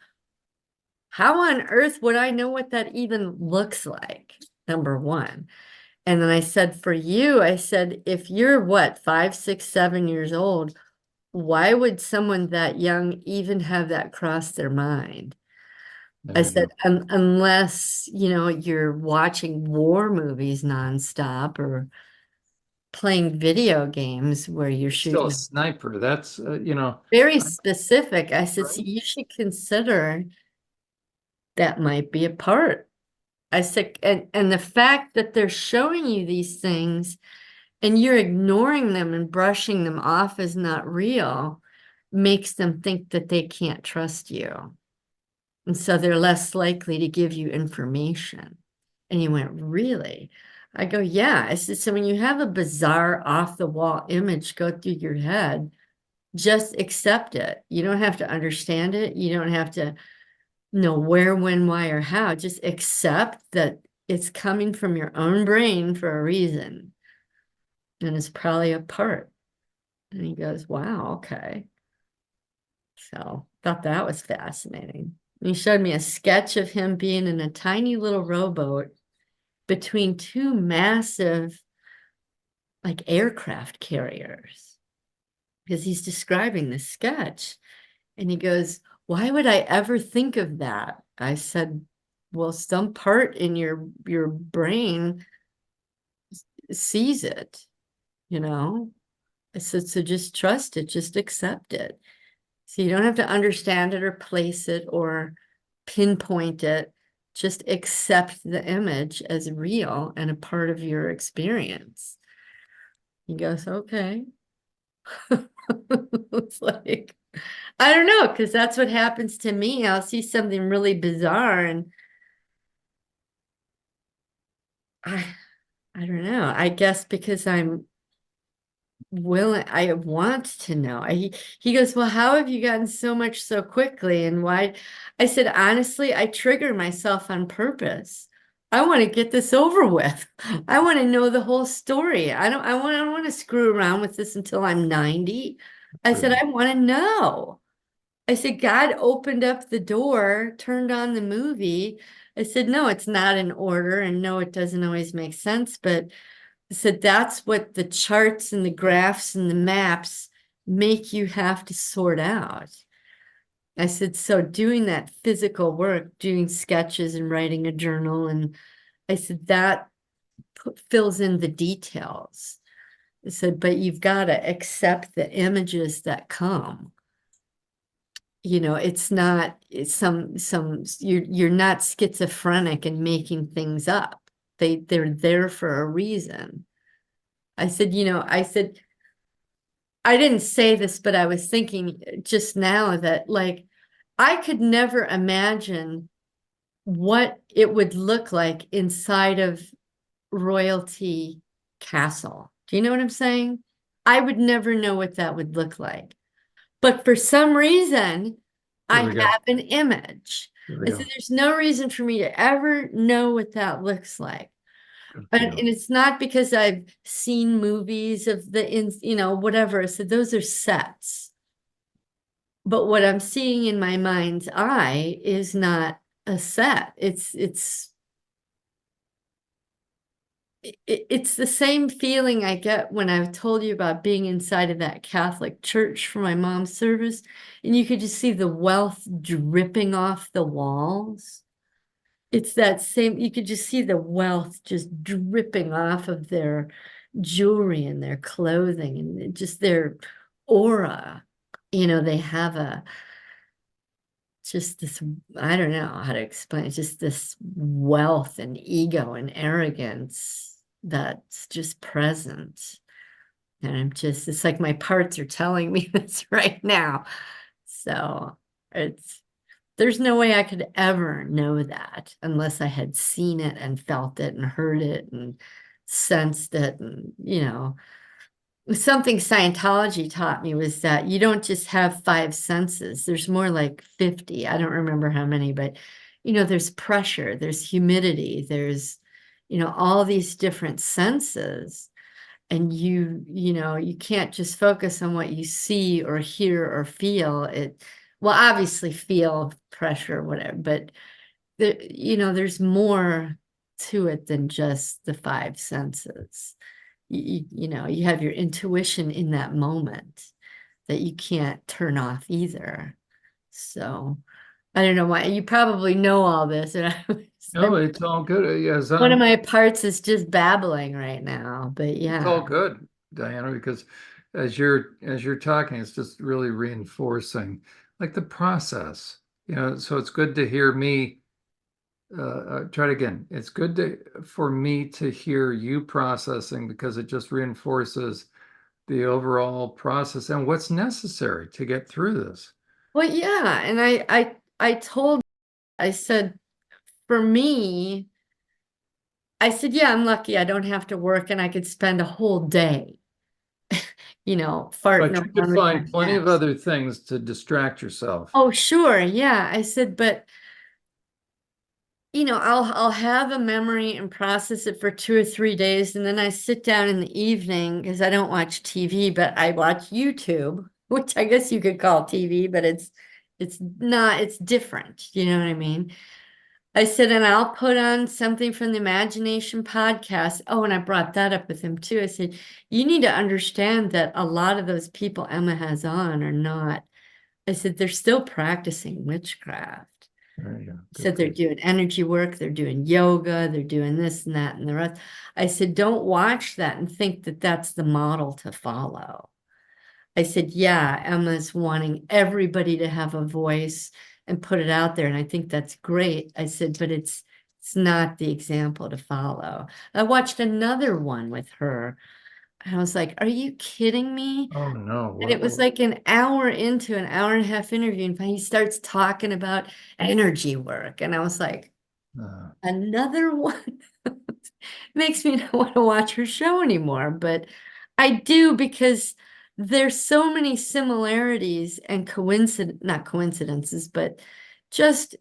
how on earth would I know what that even looks like? Number one. And then I said, for you, I said, if you're what, 5, 6, 7 years old, why would someone that young even have that cross their mind? I There you said, go. unless, you're watching war movies nonstop or playing video games where you're Still a shooting. sniper. That's Very specific. I said, so right? you should consider that might be a part. I said, and the fact that they're showing you these things and you're ignoring them and brushing them off as not real makes them think that they can't trust you. And so they're less likely to give you information. And he went, really? I go, yeah. I said, so when you have a bizarre off the wall image go through your head, just accept it. You don't have to understand it. You don't have to know where, when, why, or how. Just accept that it's coming from your own brain for a reason. And it's probably a part. And he goes, wow, okay. So thought that was fascinating. And he showed me a sketch of him being in a tiny little rowboat between two massive, like, aircraft carriers, because he's describing the sketch. And he goes, why would I ever think of that? I said, well, some part in your brain sees it, you know? I said, so just trust it, just accept it. So you don't have to understand it or place it or pinpoint it. Just accept the image as real and a part of your experience. He goes, okay. It's like, I don't know, because that's what happens to me. I'll see something really bizarre and I I don't know. I guess because I'm willing, I want to know. He goes, well, how have you gotten so much so quickly and why? I said, honestly, I trigger myself on purpose. I want to get this over with. I want to know the whole story. I don't want to screw around with this until I'm 90. I said, Sure. I want to know. I said, God opened up the door, turned on the movie. I said, no, it's not in order. And no, it doesn't always make sense. But I said, that's what the charts and the graphs and the maps make you have to sort out. I said, so doing that physical work, doing sketches and writing a journal, and I said, that fills in the details. I said, but you've got to accept the images that come. It's not, it's you're not schizophrenic and making things up. They're there for a reason. I said, I didn't say this, but I was thinking just now that, like, I could never imagine what it would look like inside of royalty castle. Do you know what I'm saying? I would never know what that would look like. But for some reason, I Here we go. have an image. Here we I said, go. there's no reason for me to ever know what that looks like. And it's not because I've seen movies of whatever. I said, those are sets. but what I'm seeing in my mind's eye is not a set. It's the same feeling I get when I've told you about being inside of that Catholic church for my mom's service, and you could just see the wealth dripping off the walls. It's that same, you could just see the wealth just dripping off of their jewelry and their clothing and just their aura. They have just this, I don't know how to explain it, just this wealth and ego and arrogance that's just present. And it's like my parts are telling me this right now. So there's no way I could ever know that unless I had seen it and felt it and heard it and sensed it. And, something Scientology taught me was that you don't just have five senses. There's more like 50. I don't remember how many, but there's pressure, there's humidity, there's, all these different senses. And you can't just focus on what you see or hear or feel it. Well, obviously feel pressure, whatever, but there's more to it than just the five senses. You have your intuition in that moment that you can't turn off either. So I don't know why you probably know all this, and No, it's all good. Yes, one of my parts is just babbling right now. But it's all yeah. good, Diana, because as you're talking, it's just really reinforcing like the process. So it's good to hear me try it again. It's good for me to hear you processing because it just reinforces the overall process and what's necessary to get through this. Well, yeah, and I said, for me, I said, yeah, I'm lucky I don't have to work and I could spend a whole day, farting But you could around with my find plenty of cats. other things to distract yourself. Oh, sure, yeah. I said, but I'll have a memory and process it for 2 or 3 days, and then I sit down in the evening because I don't watch TV, but I watch YouTube, which I guess you could call TV, but it's not, it's different. You know what I mean? I said, and I'll put on something from the Imagination podcast. Oh, and I brought that up with him too. I said, you need to understand that a lot of those people Emma has on are not. I said, they're still practicing witchcraft. There you go. Said they're doing energy work, they're doing yoga, they're doing this and that and the rest. I said, don't watch that and think that that's the model to follow. I said, yeah, Emma's wanting everybody to have a voice and put it out there. And I think that's great. I said, but it's not the example to follow. I watched another one with her. And I was like, are you kidding me? Oh no, And it was like an hour into an hour and a half interview, and he starts talking about energy work. And I was like, uh, another one makes me not want to watch her show anymore. But I do because there's so many similarities and not coincidences, but just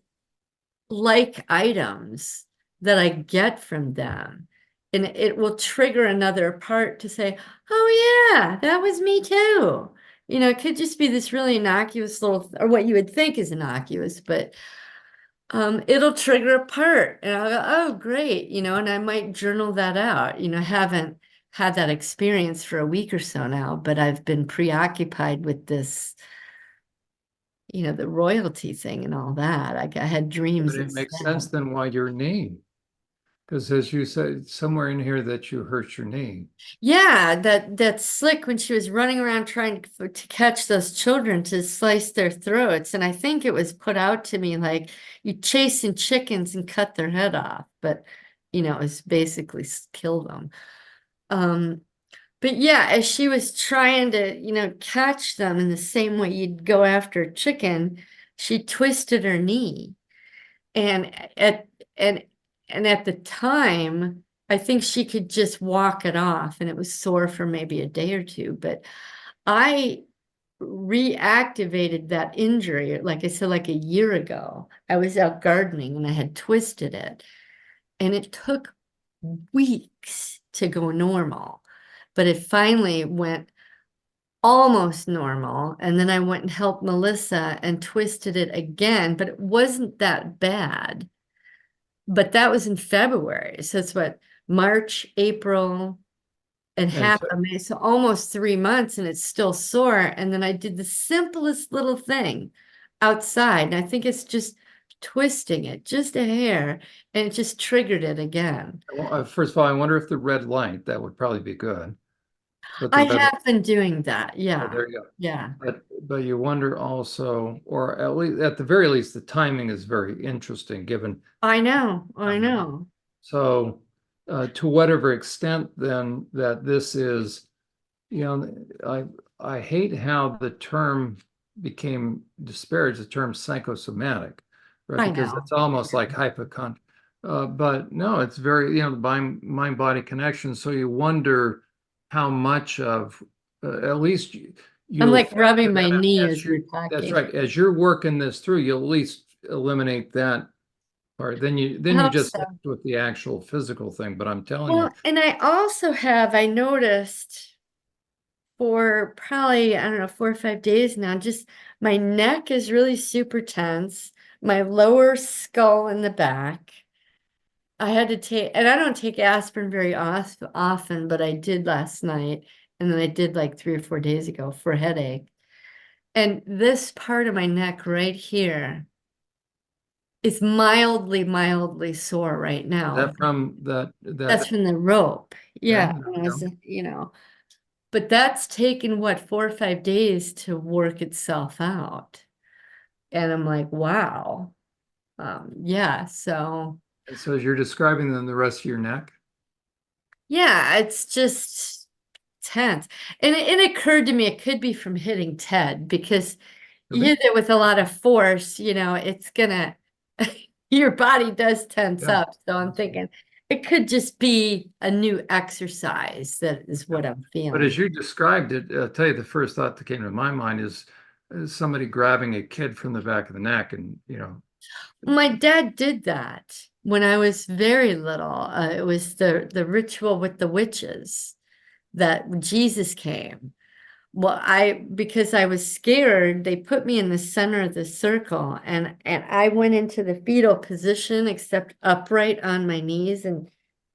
like items that I get from them. And it will trigger another part to say, oh, yeah, that was me too. It could just be this really innocuous little, or what you would think is innocuous, but it'll trigger a part. And I'll go, oh, great. And I might journal that out. I haven't had that experience for a week or so now, but I've been preoccupied with this, the royalty thing and all that. I had but dreams it makes sense instead. then why your knee. Because as you said somewhere in here that you hurt your knee. Yeah, that Slick when she was running around trying to catch those children to slice their throats, and I think it was put out to me like you chasing chickens and cut their head off, but it was basically kill them. Um, but yeah, as she was trying to catch them in the same way you'd go after a chicken, she twisted her knee. And and at the time, I think she could just walk it off and it was sore for maybe a day or two. But I reactivated that injury, like I said, like a year ago. I was out gardening and I had twisted it. And it took weeks to go normal. But it finally went almost normal. And then I went and helped Melissa and twisted it again, but it wasn't that bad. But that was in February. So it's what, March, April, and And half of May. So almost 3 months and it's still sore. And then I did the simplest little thing outside. And I think it's just twisting it just a hair and it just triggered it again. well, first of all, I wonder if the red light, that would probably be good. But the I red, have been doing that. oh, Yeah. there you go. Yeah. But you wonder also, or at least at the very least, the timing is very interesting given. I know. I um, know. So, to whatever extent then that this is, you know, I hate how the term became disparaged, the term psychosomatic, right? I Because know. it's almost like hypochondria. But no, it's very, mind body connection. So you wonder how much of, at least I'm you'll like find rubbing my that knee as as you're that's talking. right, as you're working this through, you'll at least eliminate that part. I Then you hope just so. stick with the actual physical thing. But I'm telling you, Well, and I also have, I noticed for probably, I don't know, 4 or 5 days now, just my neck is really super tense, my lower skull in the back. I had to take, and I don't take aspirin very often, but I did last night. And then I did like 3 or 4 days ago for a headache. And this part of my neck right here is mildly, mildly sore right is now. that from That's from the rope. okay, Yeah. there When we I was, go. but that's taken what, 4 or 5 days to work itself out. And I'm like, wow. Yeah. So And so as you're describing then the rest of your neck, yeah, it's just tense. And it occurred to me it could be from hitting Ted because could you be. hit it with a lot of force, it's gonna, your body does tense Yeah. up. So I'm thinking it could just be a new exercise that is Yeah. what I'm But feeling. as you described it, I'll tell you the first thought that came to my mind is somebody grabbing a kid from the back of the neck and, My dad did that when I was very little. It was the ritual with the witches that Jesus came. Well, because I was scared, they put me in the center of the circle and I went into the fetal position, except upright on my knees and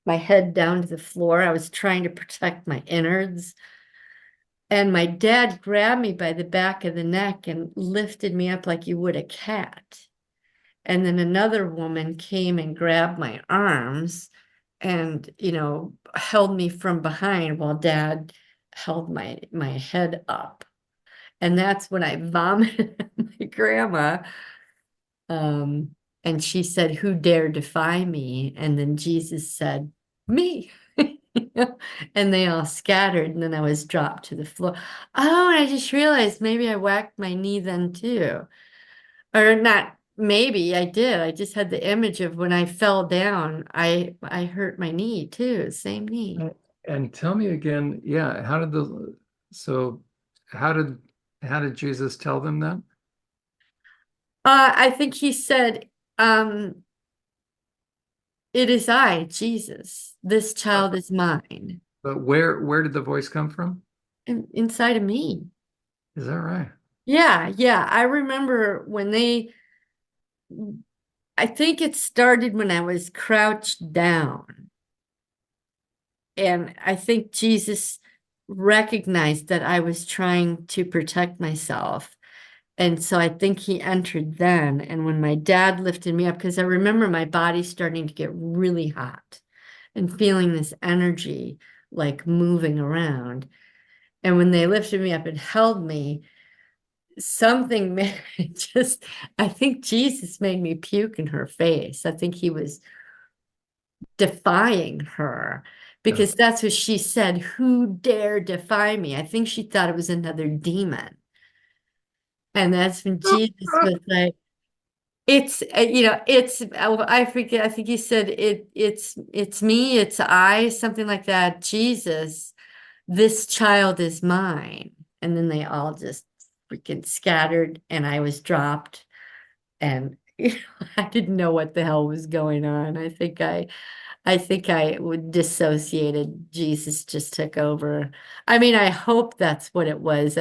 my head down to the floor. I was trying to protect my innards. And my dad grabbed me by the back of the neck and lifted me up like you would a cat. And then another woman came and grabbed my arms and, held me from behind while dad held my head up. And that's when I vomited at my grandma. Um, and she said, "Who dare defy me?" And then Jesus said, "Me." And they all scattered, and then I was dropped to the floor. Oh, and I just realized maybe I whacked my knee then too. Or not, maybe I did. I just had the image of when I fell down, I hurt my knee too, same knee. and tell me again, yeah, so how did, how did Jesus tell them that? I think he said, "It is I, Jesus. This child is mine." But where did the voice come from? Inside of me. Is that right? Yeah, yeah. I remember I think it started when I was crouched down. And I think Jesus recognized that I was trying to protect myself. And so I think he entered then. And when my dad lifted me up, because I remember my body starting to get really hot and feeling this energy like moving around. And when they lifted me up and held me, something made just, I think Jesus made me puke in her face. I think he was defying her Yeah. because that's what she said. Who dare defy me? I think she thought it was another demon. And that's when Jesus was like, I forget, I think he said it's me, it's I, something like that. Jesus, this child is mine. And then they all just freaking scattered and I was dropped and I didn't know what the hell was going on. I think I think I would dissociated. Jesus just took over. I mean, I hope that's what it was.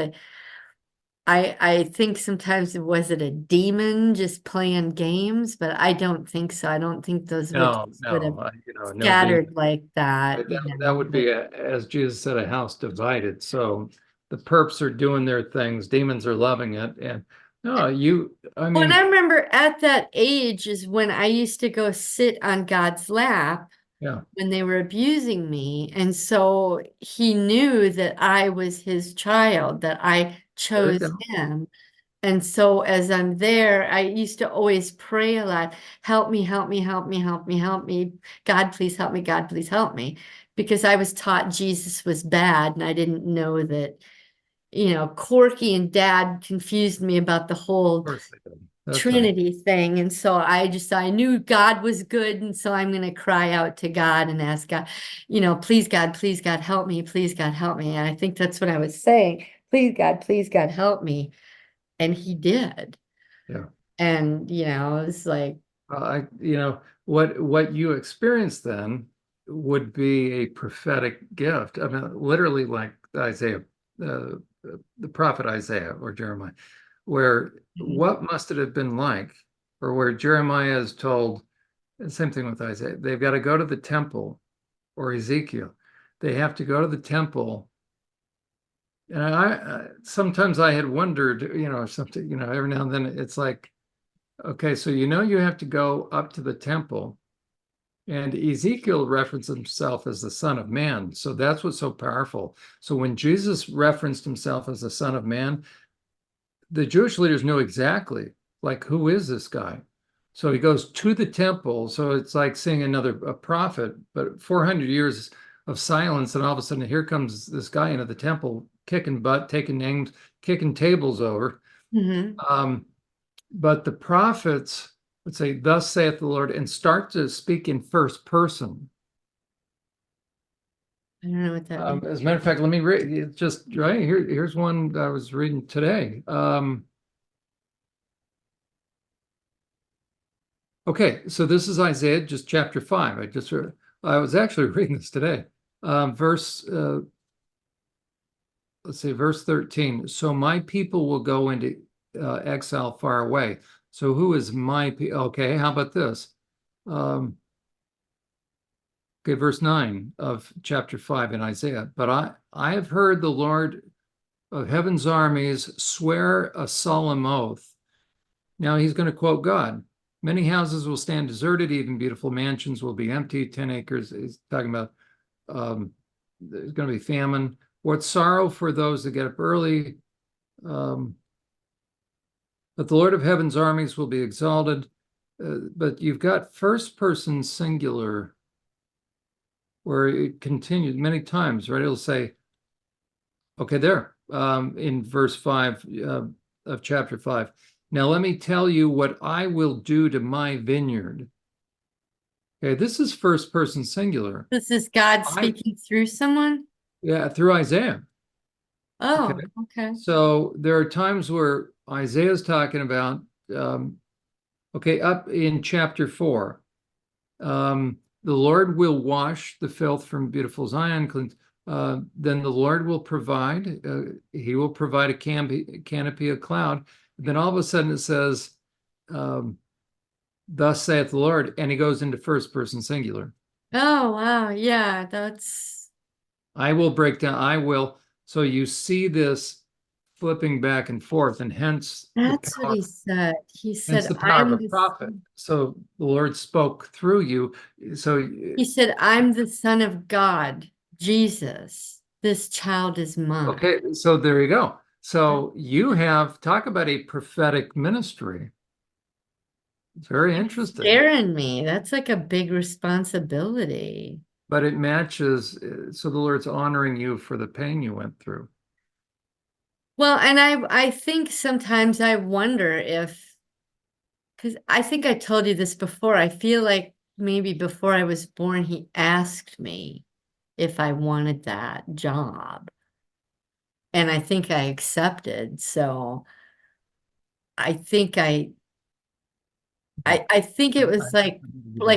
I think sometimes was it a demon just playing games, but I don't think so. I don't think those No, witches would have no, no demon. scattered like that, Right, you that know. would be, as Jesus said, a house divided. So the perps are doing their things, demons are loving it, and no, I Well, and I mean, remember at that age is when I used to go sit on God's lap yeah, when they were abusing me. And so he knew that I was his child, that I there you chose go. him. And so as I'm there, I used to always pray a lot, help me, help me, help me, help me, help me. God, please help me. God, please help me. Because I was taught Jesus was bad and I didn't know that, Corky and Dad confused me about the Of whole course they do. That's right. Trinity thing. And so I knew God was good. And so I'm going to cry out to God and ask God, please God, help me. Please God, help me. And I think that's what I was saying. Please God, help me. And he did. Yeah. And, it's like, What you experienced then would be a prophetic gift. I mean, literally like Isaiah, the prophet Isaiah or Jeremiah, where what must it have been like, or where Jeremiah is told, and same thing with Isaiah, they've got to go to the temple, or Ezekiel, they have to go to the temple. And sometimes I had wondered, something, every now and then it's like, okay, so you have to go up to the temple. And Ezekiel referenced himself as the Son of Man. So that's what's so powerful. So when Jesus referenced himself as the Son of Man, the Jewish leaders knew exactly, like, who is this guy? So he goes to the temple. So it's like seeing a prophet, but 400 years of silence. And all of a sudden, here comes this guy into the temple, kicking butt, taking names, kicking tables over. mhm. Um, but the prophets would say, "Thus saith the Lord," and start to speak in first person. I don't know what that means. As a matter of fact, let me read it just right here. Here's one that I was reading today. Okay, so this is Isaiah, just chapter 5. I was actually reading this today. Let's see, verse 13. So my people will go into exile far away. So who is my people? Okay, how about this? Um, Okay, verse 9 of chapter 5 in Isaiah. But I have heard the Lord of heaven's armies swear a solemn oath. Now he's going to quote God. Many houses will stand deserted, even beautiful mansions will be empty. 10 acres. He's talking about there's going to be famine. What sorrow for those that get up early. Um, but the Lord of heaven's armies will be exalted. But you've got first person singular where it continues many times, right? It'll say, okay, there, in verse 5 of chapter 5. Now, let me tell you what I will do to my vineyard. Okay, this is first person singular. This is God I, speaking through someone? yeah, through Isaiah. Okay. Oh, okay. So there are times where Isaiah's talking about, okay, up in chapter 4, the Lord will wash the filth from beautiful Zion. Then the Lord will provide. He will provide a canopy of cloud. Then all of a sudden it says, um, "Thus saith the Lord," and he goes into first person singular. Oh, wow. Yeah, that's I will break down. I will. So you see this flipping back and forth, and that's what he said. He hence said, the power of I'm a the prophet. So the Lord spoke through you. So he said, I'm the Son of God, Jesus. This child is mine. okay, so there you go. So you have talk about a prophetic ministry. It's very interesting, Scaring me. That's like a big responsibility. but it matches. So the Lord's honoring you for the pain you went through. Well, and I think sometimes I wonder if, because I think I told you this before, I feel like maybe before I was born, he asked me if I wanted that job. And I think I accepted. So I think I think it was like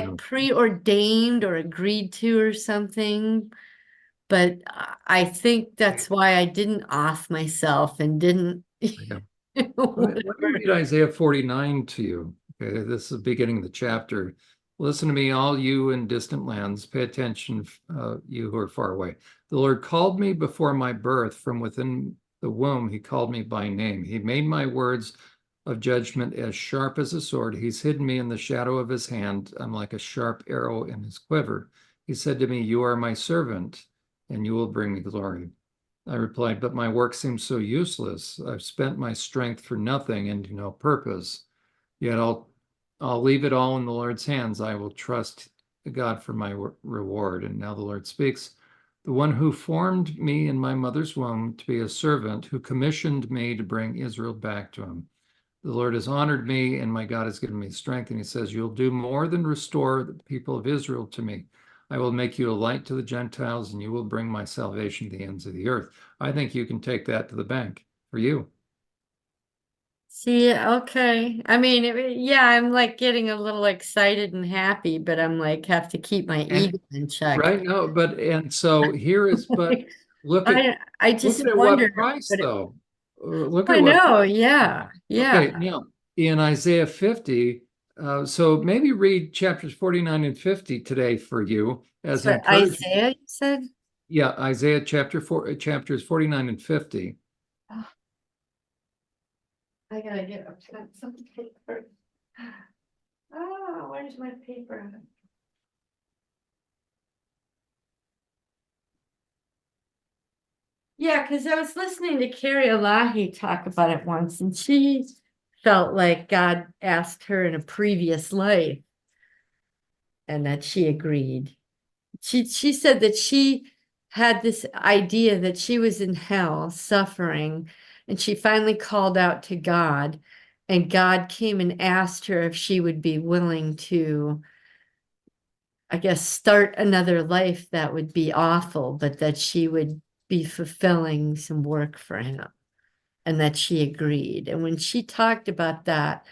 know. preordained or agreed to or something. But I think that's why I didn't off myself and didn't Yeah. Let me whatever. read Isaiah 49 to you. Okay, this is the beginning of the chapter. Listen to me, all you in distant lands. Pay attention, you who are far away. The Lord called me before my birth. From within the womb, he called me by name. He made my words of judgment as sharp as a sword. He's hidden me in the shadow of his hand. I'm like a sharp arrow in his quiver. He said to me, you are my servant, and you will bring me glory. I replied, but my work seems so useless. I've spent my strength for nothing and to no purpose. Yet I'll leave it all in the Lord's hands. I will trust God for my reward. And now the Lord speaks. The one who formed me in my mother's womb to be a servant, who commissioned me to bring Israel back to him. The Lord has honored me, and my God has given me strength. And he says, you'll do more than restore the people of Israel to me. I will make you a light to the Gentiles, and you will bring my salvation to the ends of the earth. I think you can take that to the bank for you. See, okay. I mean, yeah, I'm like getting a little excited and happy, but I'm like have to keep my And ego in check. right now, and so here is, but look at I look just at what wonder, price but though. Look at I what know, price. yeah, yeah. Okay, now in Isaiah 50, so maybe read chapters 49 and 50 today for you as So encouragement. Isaiah, you said? Yeah, Isaiah chapter 4, chapters 49 and 50. Oh, I gotta get some paper. Oh, where's my paper? Yeah, because I was listening to Carrie Elahi talk about it once, and she felt like God asked her in a previous life and that she agreed. She said that she had this idea that she was in hell suffering, and she finally called out to God, and God came and asked her if she would be willing to, I guess, start another life that would be awful, but that she would be fulfilling some work for him, and that she agreed. And when she talked about that,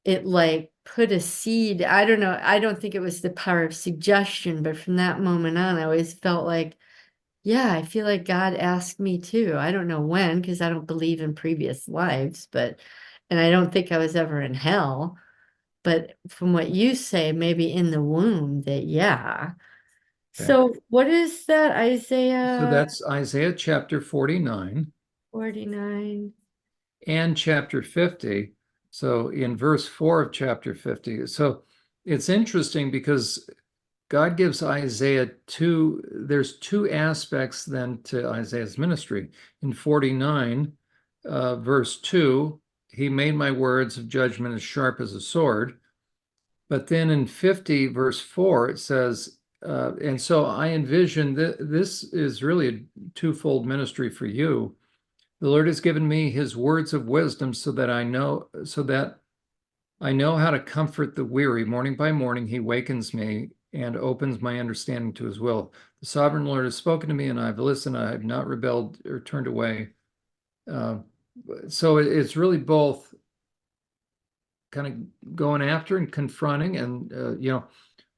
it like put a seed. I don't know. I don't think it was the power of suggestion, but from that moment on, I always felt like, yeah, I feel like God asked me too. I don't know when, because I don't believe in previous lives, but, and I don't think I was ever in hell. But from what you say, maybe in the womb, that, yeah. Okay. So what is that? So Isaiah that's Isaiah chapter 49 49. and chapter 50. So in verse 4 of chapter 50. So it's interesting because God gives Isaiah there's two aspects then to Isaiah's ministry. In 49, verse 2, he made my words of judgment as sharp as a sword. But then in 50, verse 4, it says, and so I envision that this is really a twofold ministry for you. The Lord has given me his words of wisdom so that I know how to comfort the weary. Morning by morning, he wakens me and opens my understanding to his will. The sovereign Lord has spoken to me, and I've listened. I have not rebelled or turned away. Uh, so it's really both kind of going after and confronting and,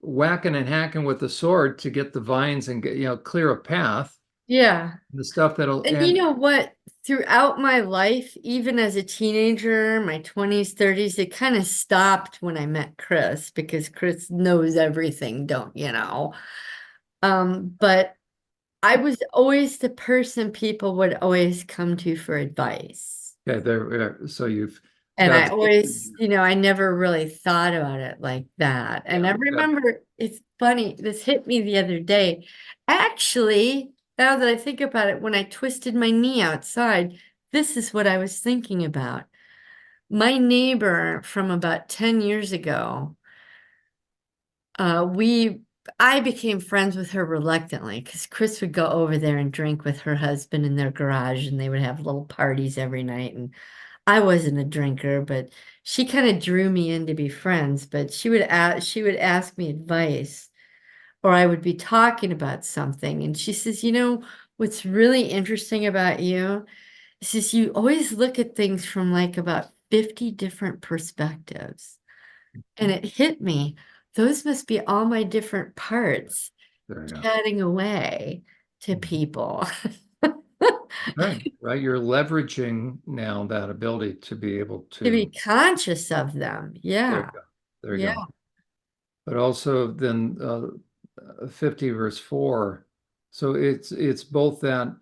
whacking and hacking with the sword to get the vines and get, clear a path. Yeah. The stuff that'll, And you know what? Throughout my life, even as a teenager, my 20s, 30s, it kind of stopped when I met Chris because Chris knows everything, don't you know? But I was always the person people would always come to for advice. yeah, so you've, And I God's always, I never really thought about it like that. And yeah, I God, remember, it's funny, this hit me the other day. Actually, now that I think about it, when I twisted my knee outside, this is what I was thinking about. My neighbor from about 10 years ago, uh, we, I became friends with her reluctantly because Chris would go over there and drink with her husband in their garage, and they would have little parties every night. And I wasn't a drinker, but she kind of drew me in to be friends. But she would ask me advice, or I would be talking about something, and she says, what's really interesting about you is you always look at things from like about 50 different perspectives. And it hit me. Those must be all my different parts There you go. chatting away to people. Right. You're leveraging now that ability to be able To be to, conscious of them. there Yeah. you go. There you Yeah. go. But also then 50 verse 4. So it's both that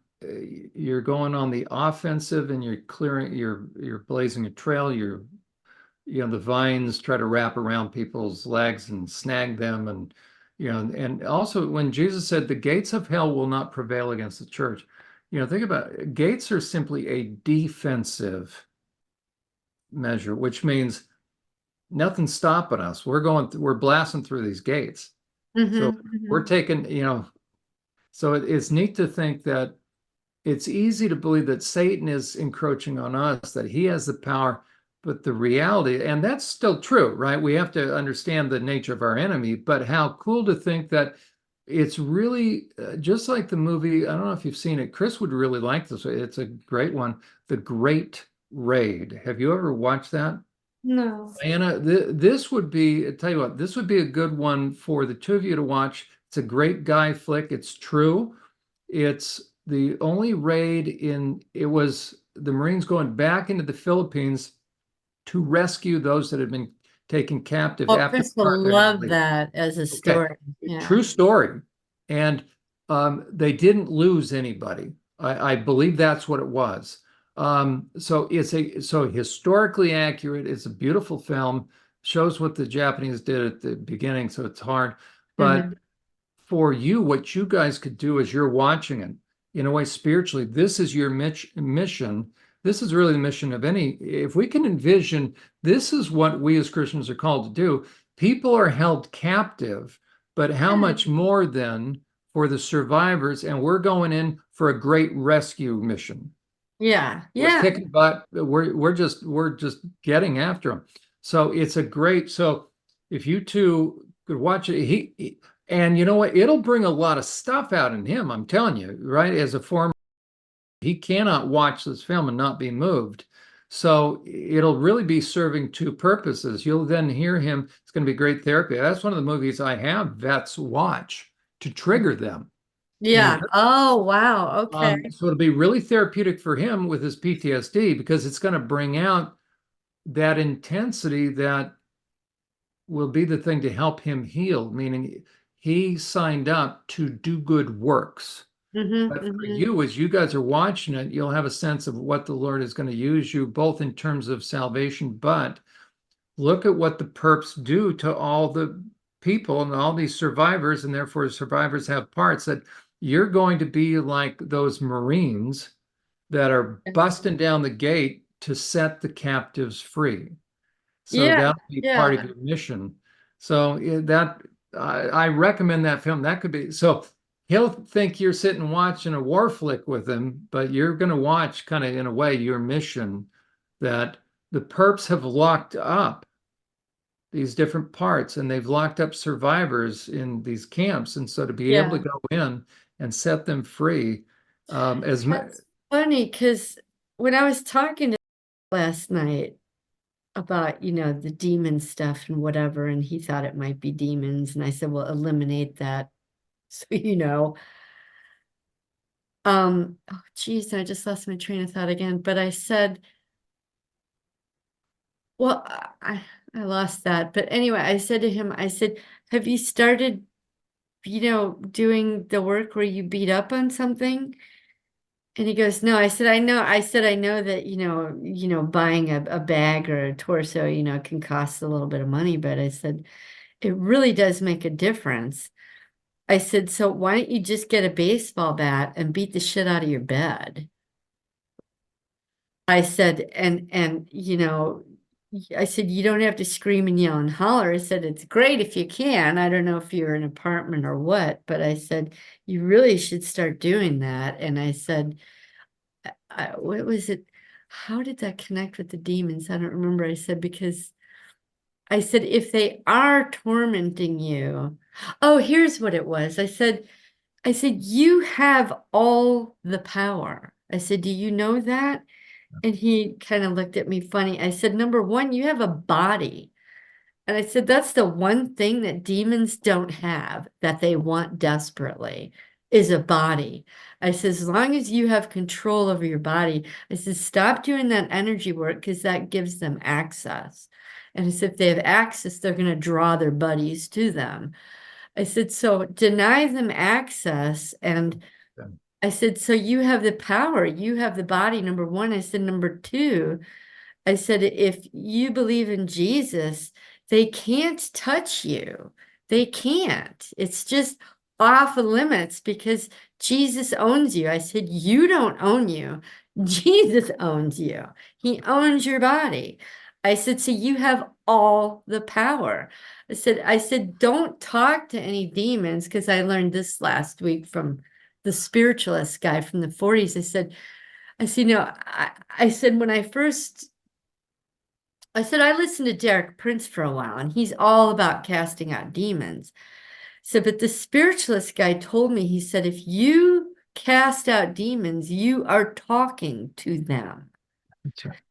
you're going on the offensive and you're clearing, you're blazing a trail, the vines try to wrap around people's legs and snag them, and also when Jesus said the gates of hell will not prevail against the church, think about it. Gates are simply a defensive measure, which means nothing's stopping us. We're blasting through these gates. So we're taking, so it's neat to think that it's easy to believe that Satan is encroaching on us, that he has the power, but the reality, and that's still true, right? We have to understand the nature of our enemy, but how cool to think that it's really just like the movie. I don't know if you've seen it. Chris would really like this. It's a great one, The Great Raid. Have you ever watched that? No. Anna, this would be, I tell you what, this would be a good one for the two of you to watch. It's a great guy flick. It's true. It's the only raid it was the Marines going back into the Philippines to rescue those that had been taken captive Well, after Chris will apartheid had love been. that as a Okay, story. Yeah. true story. And they didn't lose anybody. I believe that's what it was. So so historically accurate. It's a beautiful film. Shows what the Japanese did at the beginning, so it's hard. But for you, what you guys could do as you're watching it, in a way, spiritually, this is your mission. This is really the mission of any, if we can envision, this is what we as Christians are called to do. People are held captive, but how much more then for the survivors? And we're going in for a great rescue mission. Yeah. We're Yeah. kicking butt. We're just getting after them. So it's a great. So if you two could watch it, and you know what, it'll bring a lot of stuff out in him. I'm telling you, right? As a former, he cannot watch this film and not be moved. So it'll really be serving two purposes. You'll then hear him. It's going to be great therapy. That's one of the movies I have vets watch to trigger them. Yeah. Oh, wow. Okay. So it'll be really therapeutic for him with his PTSD because it's going to bring out that intensity that will be the thing to help him heal, meaning he signed up to do good works. But for you, as you guys are watching it, you'll have a sense of what the Lord is going to use you both in terms of salvation, but look at what the perps do to all the people and all these survivors, and therefore survivors have parts that you're going to be like those Marines that are busting down the gate to set the captives free. So Yeah. that'll be part of Yeah. your mission. So that I recommend that film. That could be so he'll think you're sitting watching a war flick with him, but you're going to watch kind of in a way your mission that the perps have locked up these different parts and they've locked up survivors in these camps. And so to be able Yeah. to go in and set them free, as That's funny because when I was talking to last night about, the demon stuff and whatever, and he thought it might be demons, and I said, well, eliminate that. So, oh geez, I just lost my train of thought again. But I said, well, I lost that. But anyway, I said to him, I said, have you started, doing the work where you beat up on something? And he goes, no. I said, I know. I said, I know that, buying a bag or a torso, can cost a little bit of money, but I said, it really does make a difference. I said, so why don't you just get a baseball bat and beat the shit out of your bed? I said, I said, you don't have to scream and yell and holler. I said, it's great if you can. I don't know if you're in an apartment or what, but I said, you really should start doing that. And I said, what was it? How did that connect with the demons? I don't remember. I said, because I said, if they are tormenting you, oh, here's what it was. I said, you have all the power. I said, do you know that? And he kind of looked at me funny. I said, number one, you have a body. And I said, that's the one thing that demons don't have that they want desperately is a body. I said, as long as you have control over your body, I said, stop doing that energy work because that gives them access. And I said, if they have access, they're going to draw their buddies to them. I said, so deny them access. And Yeah. I said, so you have the power, you have the body, number one. I said, number two, I said, if you believe in Jesus, they can't touch you. They can't. It's just off limits because Jesus owns you. I said, you don't own you. Jesus owns you. He owns your body. I said, so you have all the power. I said, don't talk to any demons because I learned this last week from the spiritualist guy from the 40s. I said, I said, when I said, I listened to Derek Prince for a while, and he's all about casting out demons. So, but the spiritualist guy told me, he said, if you cast out demons, you are talking to them.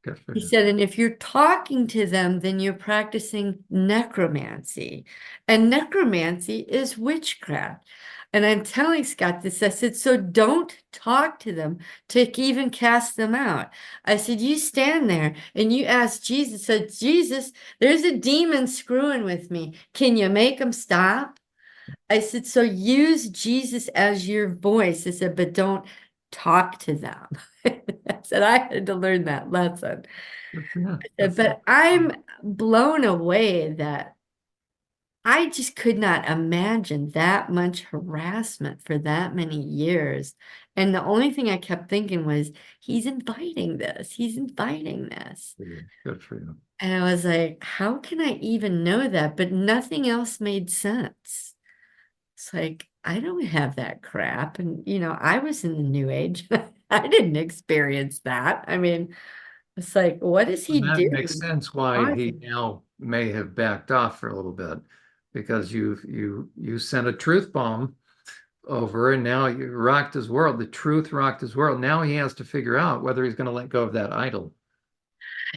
Good for He you. said, and if you're talking to them, then you're practicing necromancy. And necromancy is witchcraft. And I'm telling Scott this. I said, so don't talk to them to even cast them out. I said, you stand there and you ask Jesus, said, Jesus, there's a demon screwing with me. Can you make him stop? I said, so use Jesus as your voice. I said, but don't talk to them. I said, I had to learn that lesson. Good for you. But I'm blown away that I just could not imagine that much harassment for that many years. And the only thing I kept thinking was, he's inviting this. He's inviting this. Good for you. And I was like, how can I even know that? But nothing else made sense. It's like, I don't have that crap. And, I was in the new age. I didn't experience that. I mean, it's like, what is he And that makes doing? sense why he Awesome. now may have backed off for a little bit because you sent a truth bomb over and now you rocked his world. The truth rocked his world. Now he has to figure out whether he's going to let go of that idol.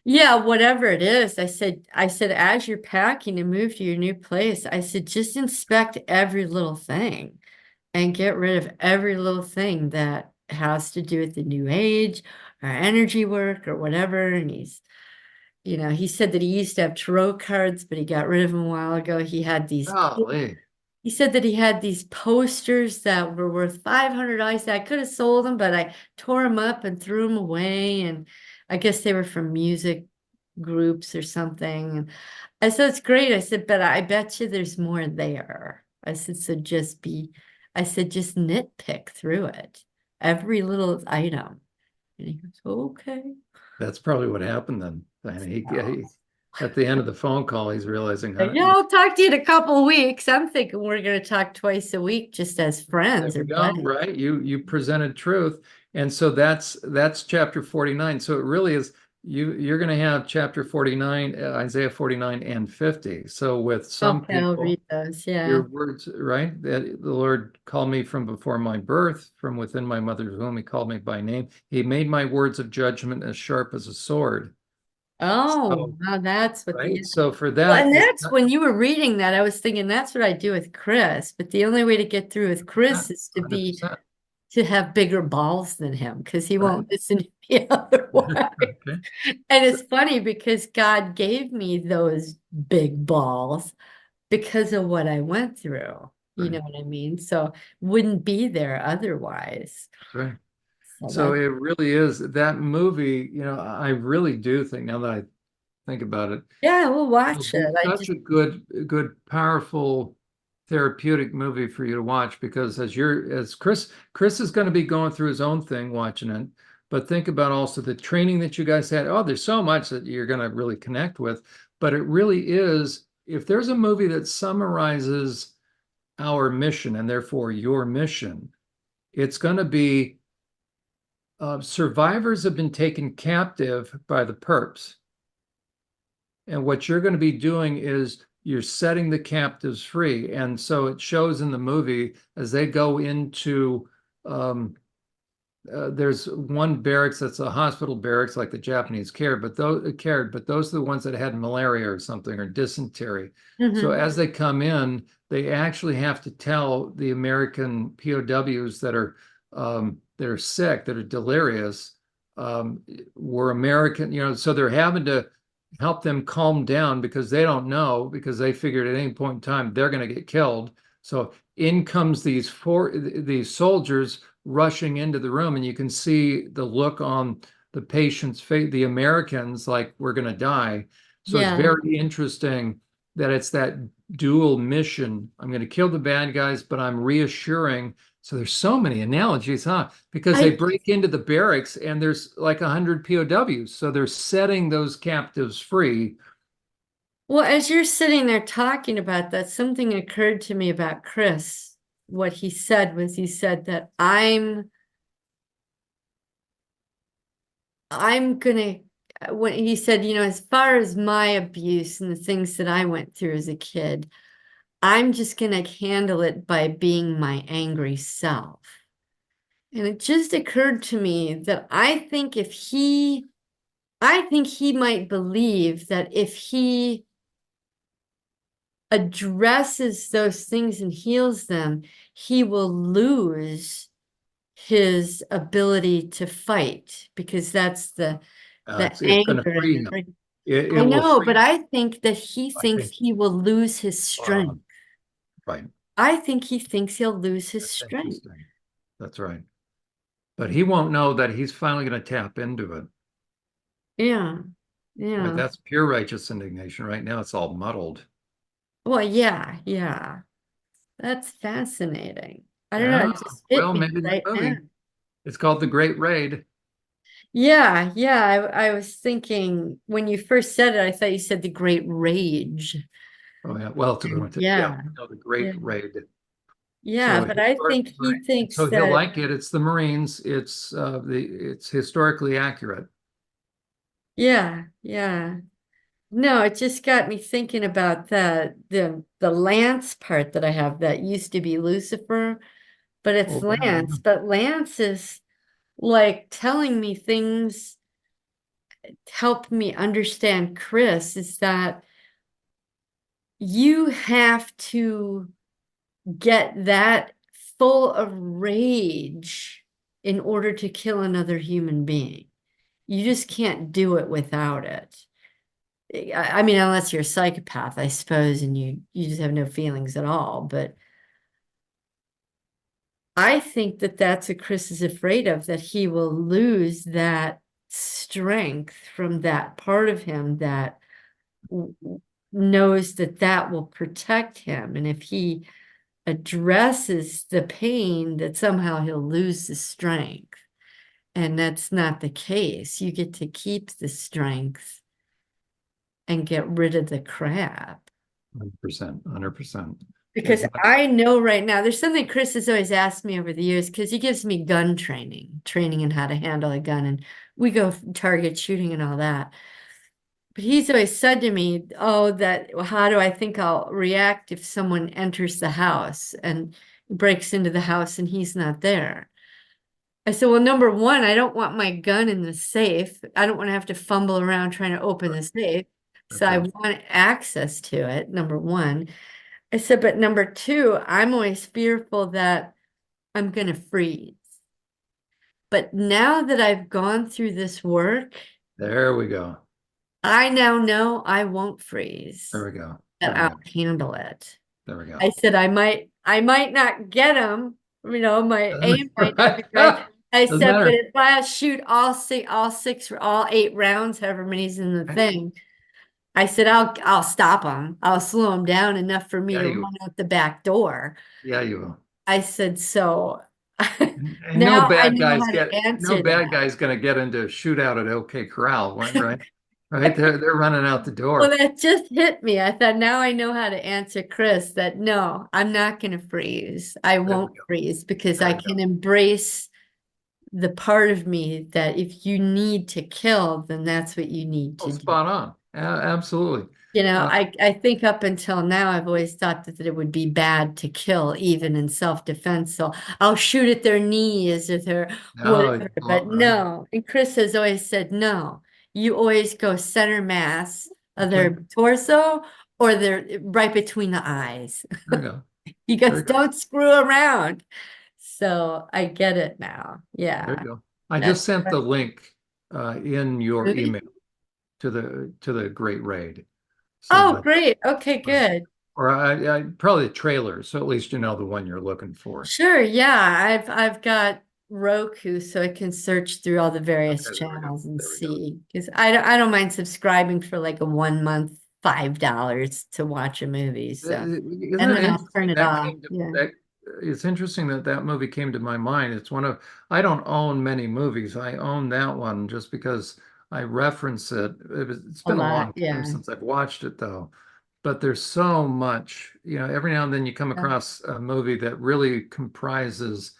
Yeah, whatever it is. I said, as you're packing to move to your new place, I said, just inspect every little thing and get rid of every little thing that has to do with the new age or energy work or whatever. And he said that he used to have tarot cards, but he got rid of them a while ago. Golly. He said that he had these posters that were worth $500. I could have sold them, but I tore them up and threw them away. And I guess they were from music groups or something. And I said, it's great. I said, but I bet you there's more there. I said, I said, just nitpick through it, every little item. And he goes, okay. That's probably what happened then. And at the end of the phone call, he's realizing how, Yeah, I'll talk to you in a couple of weeks. I'm thinking we're going to talk twice a week just as there friends we or go, buddies. right? You presented truth. And so that's chapter 49. So it really is you're going to have chapter 49, Isaiah 49 and 50. So with some Okay, I'll people, read those. Yeah. your words, right? That the Lord called me from before my birth, from within my mother's womb. He called me by name. He made my words of judgment as sharp as a sword. Oh, So, wow, that's what right. the So for well, that, and it's that's when you were reading that, I was thinking that's what I do with Chris. But the only way to get through with not Chris is 100%, to have bigger balls than him because he right? won't listen to me otherwise. Okay. And So, it's funny because God gave me those big balls because of what I went through. You right, know what I mean? So wouldn't be there otherwise. right. So So that it really is that movie, I really do think now that I think about it, yeah, we'll it'll watch be it. I such just a good, powerful, therapeutic movie for you to watch because as Chris is going to be going through his own thing watching it, but think about also the training that you guys had. Oh, there's so much that you're going to really connect with, but it really is, if there's a movie that summarizes our mission and therefore your mission, it's going to be survivors have been taken captive by the perps. And what you're going to be doing is you're setting the captives free. And so it shows in the movie as they go into um, there's one barracks that's a hospital barracks like the Japanese cared, but those are the ones that had malaria or something or dysentery. So Mhm. as they come in, they actually have to tell the American POWs that are sick, that are delirious, were American, so they're having to help them calm down because they don't know, because they figured at any point in time they're going to get killed. So in comes these soldiers rushing into the room, and you can see the look on the patient's face, the Americans, like we're going to die. So it's Yeah. very interesting that it's that dual mission. I'm going to kill the bad guys, but I'm reassuring. So there's so many analogies, huh? Because they I break into the barracks and there's like 100 POWs. So they're setting those captives free. Well, as you're sitting there talking about that, something occurred to me about Chris. What he said was he said that I'm gonna when he said, as far as my abuse and the things that I went through as a kid, I'm just gonna handle it by being my angry self. And it just occurred to me that I think he might believe that if he addresses those things and heals them, he will lose his ability to fight because that's the It's going to anger and free the him. hurt. It I will know, but free. I think that he I thinks think. he will lose his Uh, strength. right. I think he thinks he'll lose his That's strength. interesting. That's right. But he won't know that he's finally going to tap into it. Yeah. Right. Yeah. That's pure righteous indignation. Right now, it's all muddled. Well, yeah, yeah. That's fascinating. I don't know, Yeah. it just hit Well, me maybe that right now. movie. It's called The Great Raid. Yeah, yeah. I was thinking when you first said it, I thought you said the Great Rage. Oh yeah. Well, to go into yeah, Yeah, no, The yeah, Great Raid. yeah. So But I think he thinks so he'll that, like it. It's the Marines. It's historically accurate. yeah, yeah. No, it just got me thinking about the Lance part that I have that used to be Lucifer, but it's Oh yeah. Lance. But Lance is like telling me things, help me understand Chris, is that you have to get that full of rage in order to kill another human being. You just can't do it without it. I mean, unless you're a psychopath, I suppose, and you just have no feelings at all. But I think that that's what Chris is afraid of, that he will lose that strength from that part of him that knows that that will protect him. And if he addresses the pain, that somehow he'll lose the strength. And that's not the case. You get to keep the strength and get rid of the crap. 100%. 100%. Because I know right now, there's something Chris has always asked me over the years, because he gives me gun training in how to handle a gun. And we go target shooting and all that. But he's always said to me, oh, how do I think I'll react if someone enters the house and breaks into the house and he's not there? I said, well, number one, I don't want my gun in the safe. I don't want to have to fumble around trying to open the safe. So That's I it. want access to it, number one. I said, but number two, I'm always fearful that I'm going to freeze. But now that I've gone through this work, There we go. I now know I won't There freeze, we go. There that we I'll go. handle it. There we go. I said, I might not get him, my aim might not be right. I Doesn't said, but matter. if I shoot all 8 rounds, however many's in the thing, I said, I'll stop him. I'll slow him down enough for me Yeah, to you will. run out the back door. Yeah, you will. I said, so And now I know how to no answer bad that. guy's going to get into a shootout at OK Corral, right? Right? They're running out the Well, door. that just hit me. I thought now I know how to answer Chris that no, I'm not going to freeze. I There we won't go. freeze because There I we go. can embrace the part of me that if you need to kill, then that's what you need to Oh, do. spot on. Absolutely. You know, Uh, I think up until now, I've always thought that it would be bad to kill, even in self-defense. So I'll shoot at their knees or their no, whatever. But well, no, and Chris has always said, no, you always go center mass of okay, their torso or they're right between the eyes. there you go. He There goes, you go. don't screw around. So I get it now. There you Yeah. go. I just That's sent right. the link in your Movie? email to the Great Raid. So Oh, that, great. Okay, right. good. Or I probably the trailer, so at least you know the one you're looking for. Sure, yeah. I've got Roku so I can search through all the various Okay, there we go. channels and There we go. see. Because I don't mind subscribing for like a 1 month, $5 to watch a movie. So Isn't and it then I'll turn interesting it that off. came to Yeah. that? It's interesting that that movie came to my mind. It's one of, I don't own many movies. I own that one just because I reference it. It's A been a lot. long time Yeah. since I've watched it though. But there's so much, every now and then you come Yeah. across a movie that really comprises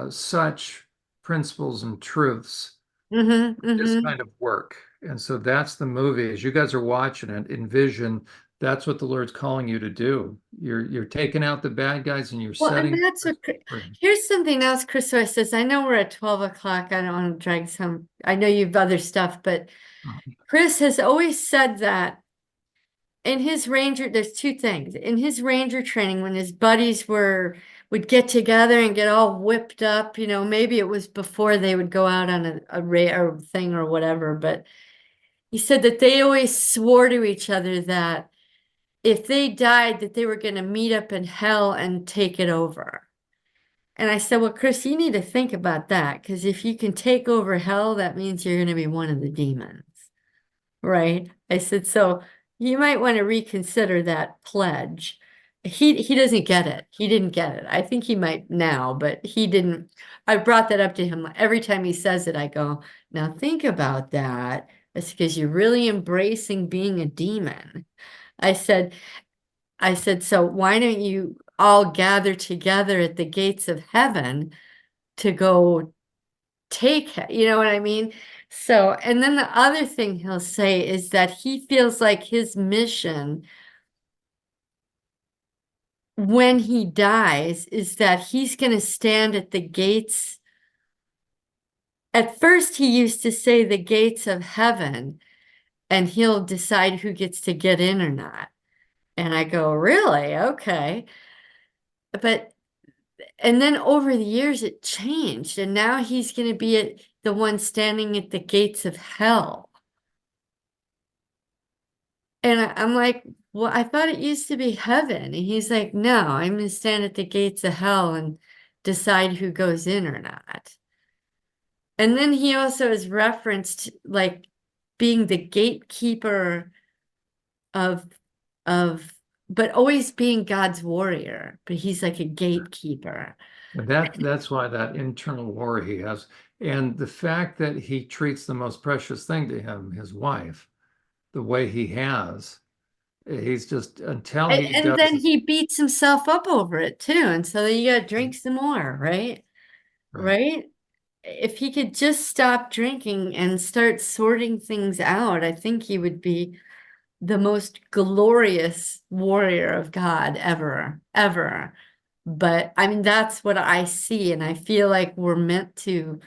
such principles and truths, Mm-hmm. this Mm-hmm. kind of work. And so that's the movie. As you guys are watching it, envision that's what the Lord's calling you to do. You're taking out the bad guys and you're Well, and setting that's others what free. here's something else Chris always says. I know we're at 12 o'clock. I don't want to drag some, I know you've other stuff, but Chris has always said that in his ranger, there's two things. In his ranger training, when his buddies would get together and get all whipped up, maybe it was before they would go out on a rare thing or whatever, but he said that they always swore to each other that if they died, that they were going to meet up in hell and take it over. And I said, well, Chris, you need to think about that because if you can take over hell, that means you're going to be one of the demons. Right. I said, so you might want to reconsider that pledge. He doesn't get it. He didn't get it. I think he might now, but he didn't. I brought that up to him. Every time he says it, I go, now think about that. It's because you're really embracing being a demon. I said, so why don't you all gather together at the gates of heaven to go take, you know what I mean? So, and then the other thing he'll say is that he feels like his mission when he dies is that he's going to stand at the gates. At first, he used to say the gates of heaven, and he'll decide who gets to get in or not. And I go, really? Okay. But, and then over the years, it changed. And now he's going to be the one standing at the gates of hell. And I'm like, well, I thought it used to be heaven. And he's like, no, I'm going to stand at the gates of hell and decide who goes in or not. And then he also is referenced like being the gatekeeper of of but always being God's warrior, but he's like a gatekeeper. And that's why that internal war he has, and the fact that he treats the most precious thing to him, his wife, the way he has, he's just until he And then does he beats himself up over it too. And so then you gotta drink some more, right? right. Right? If he could just stop drinking and start sorting things out, I think he would be the most glorious warrior of God ever, ever. But I mean, that's what I see. And I feel like we're meant to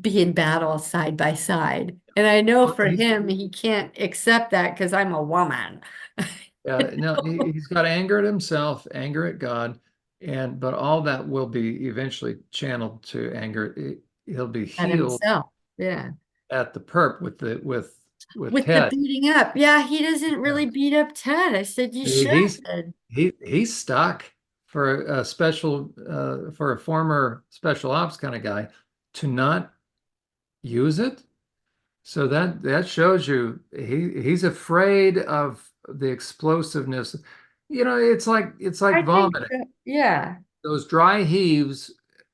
be in battle side by side. And I know Well, for him, he can't accept that because I'm a woman. no, he's got anger at himself, anger at God, and but all that will be eventually channeled to anger. He'll be At healed himself. Yeah. at the perp with With the Ted. beating up. Yeah, he doesn't really beat up Ted. I said, you should. He's he's stuck for a special for a former special ops kind of guy to not use it. So that shows you he's afraid of the explosiveness. It's like I think, vomiting. yeah. Those dry heaves,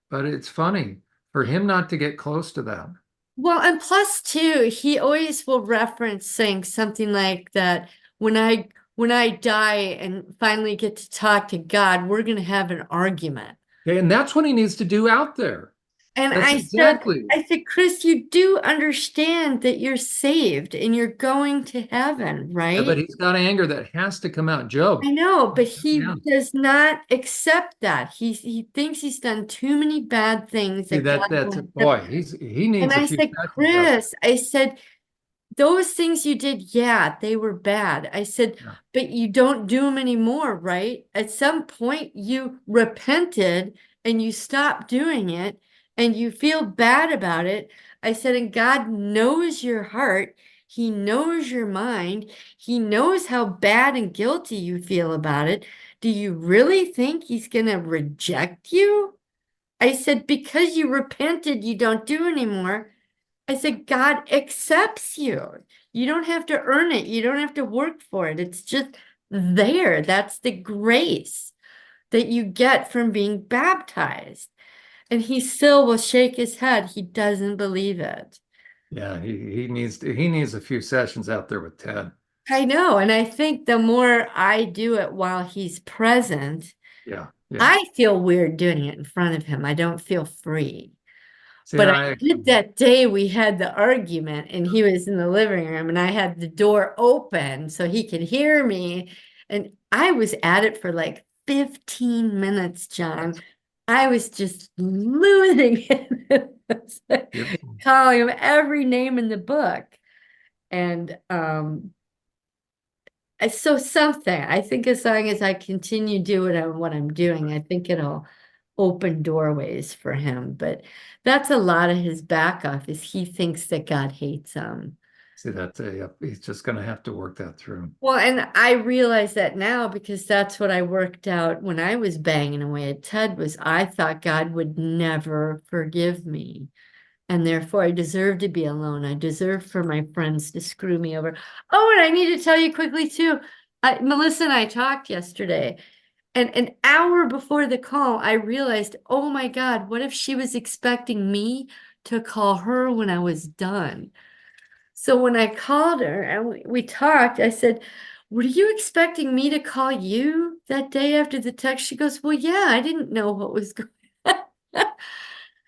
but it's funny for him not to get close to that. Well, and plus too, he always will reference saying something like that when I die and finally get to talk to God, we're gonna have an argument. Okay, and that's what he needs to do out there. And That's exactly. I said, Chris, you do understand that you're saved and you're going to heaven, Yeah, but right? he's got anger that has to come out. Job. I know, but he Yeah. does not accept that. He thinks he's done too many bad things See that God that that's will it. accept. Boy, he And needs a I few said, sessions out there. Chris, I said, those things you did, yeah, they were bad. I said, Yeah. but you don't do them anymore, right? At some point, you repented and you stopped doing it and you feel bad about it. I said, and God knows your heart. He knows your mind. He knows how bad and guilty you feel about it. Do you really think he's going to reject you? I said, because you repented, you don't do anymore. I said, God accepts you. You don't have to earn it. You don't have to work for it. It's just there. That's the grace that you get from being baptized. And he still will shake his head. He doesn't believe it. Yeah, he needs a few sessions out there with Ted. I know. And I think the more I do it while he's present, Yeah, yeah. I feel weird doing it in front of him. I don't feel free. See, But I I did that day we had the argument and he was in the living room and I had the door open so he could hear me. And I was at it for like 15 minutes, John. I was just losing it. It's like beautiful. calling him every name in the book. And so something, I think as long as I continue doing what I'm doing, I think it'll open doorways for him. But that's a lot of his back off is he thinks that God hates him. See that yeah, he's just gonna have to work that through. Well, and I realize that now because that's what I worked out when I was banging away at Ted was I thought God would never forgive me. And therefore I deserve to be alone. I deserve for my friends to screw me over. Oh, and I need to tell you quickly too. Melissa and I talked yesterday. And an hour before the call, I realized, oh my God, what if she was expecting me to call her when I was done? So when I called her and we talked, I said, were you expecting me to call you that day after the text? She goes, well, yeah, I didn't know what was going on.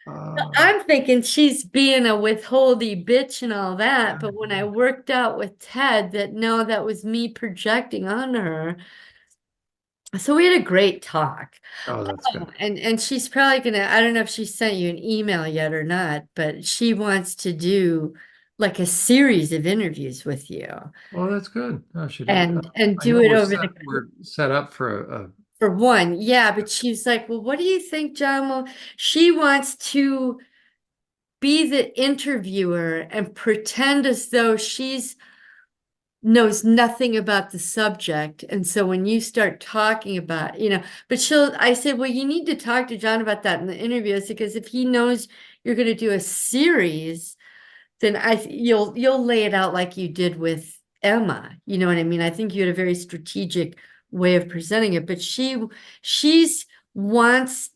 Uh, I'm thinking she's being a withholdy bitch and all yeah, that. But when I worked out with Ted that no, that was me projecting on her. So we had a great talk. oh, that's good. And she's probably gonna, I don't know if she sent you an email yet or not, but she wants to do like a series of interviews with you Well, that's good. Oh, she did. and I do know it over the we're set up for for one. Yeah, but she's like, well, what do you think, John? Well, she wants to be the interviewer and pretend as though she's knows nothing about the subject. And so when you start talking about, but I said, well, you need to talk to John about that in the interview. I said, because if he knows you're going to do a series, then you'll lay it out like you did with Emma. You know what I mean? I think you had a very strategic way of presenting it, but she's wants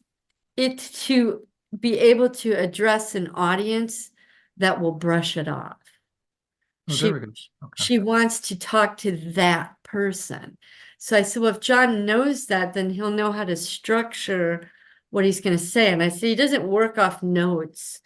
it to be able to address an audience that will brush it off. oh, there She we go. Okay. she wants to talk to that person. So I said, well, if John knows that, then he'll know how to structure what he's going to say. And I said, he doesn't work off notes.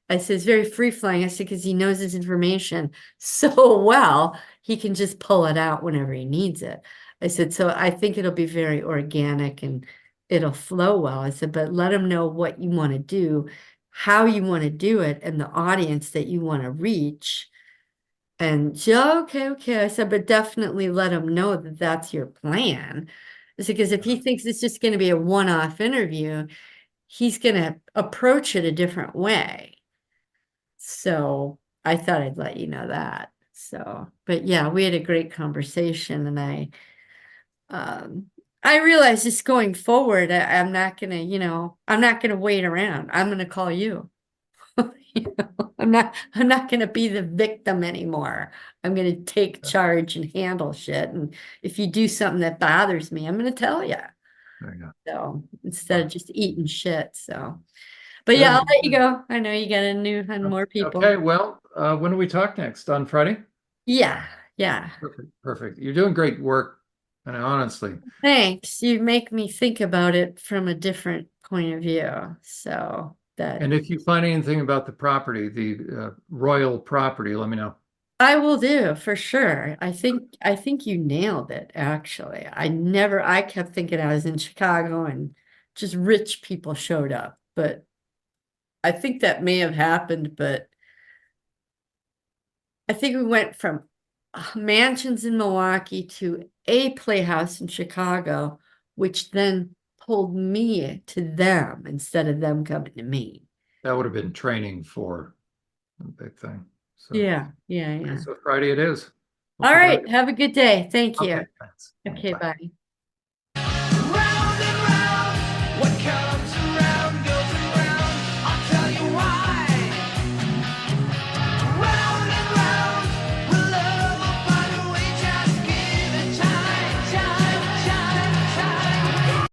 I said, it's very free flying. I said, because he knows his information so well, he can just pull it out whenever he needs it. I said, so I think it'll be very organic and it'll flow well. I said, but let him know what you want to do, how you want to do it, and the audience that you want to reach. And Joe, okay, okay. I said, but definitely let him know that that's your plan. I said, because if he thinks it's just going to be a one-off interview, he's going to approach it a different way. So I thought I'd let you know that. So, but yeah, we had a great conversation and um, I realized just going forward, I'm not gonna, I'm not gonna wait around. I'm gonna call you. I'm not gonna be the victim anymore. I'm gonna take charge and handle shit. And if you do something that bothers me, I'm gonna tell you. There you go. So instead Wow. of just eating shit. So, but yeah, Good. I'll let you go. I know you got a new and more people. Okay. Well, when do we talk next? On Friday? Yeah, yeah. Perfect. Perfect. You're doing great work. And honestly, Thanks. You make me think about it from a different point of view. So that And if you find anything about the property, the royal property, let me know. I will do for sure. I think you nailed it, actually. I kept thinking I was in Chicago and just rich people showed up, but I think that may have happened, but I think we went from mansions in Milwaukee to a playhouse in Chicago, which then pulled me to them instead of them coming to me. That would have been training for a big thing. So, Yeah, yeah, okay, yeah. so Friday it is. All Okay, right, have a good day. Thank you. okay, thanks. Okay, Bye. bye.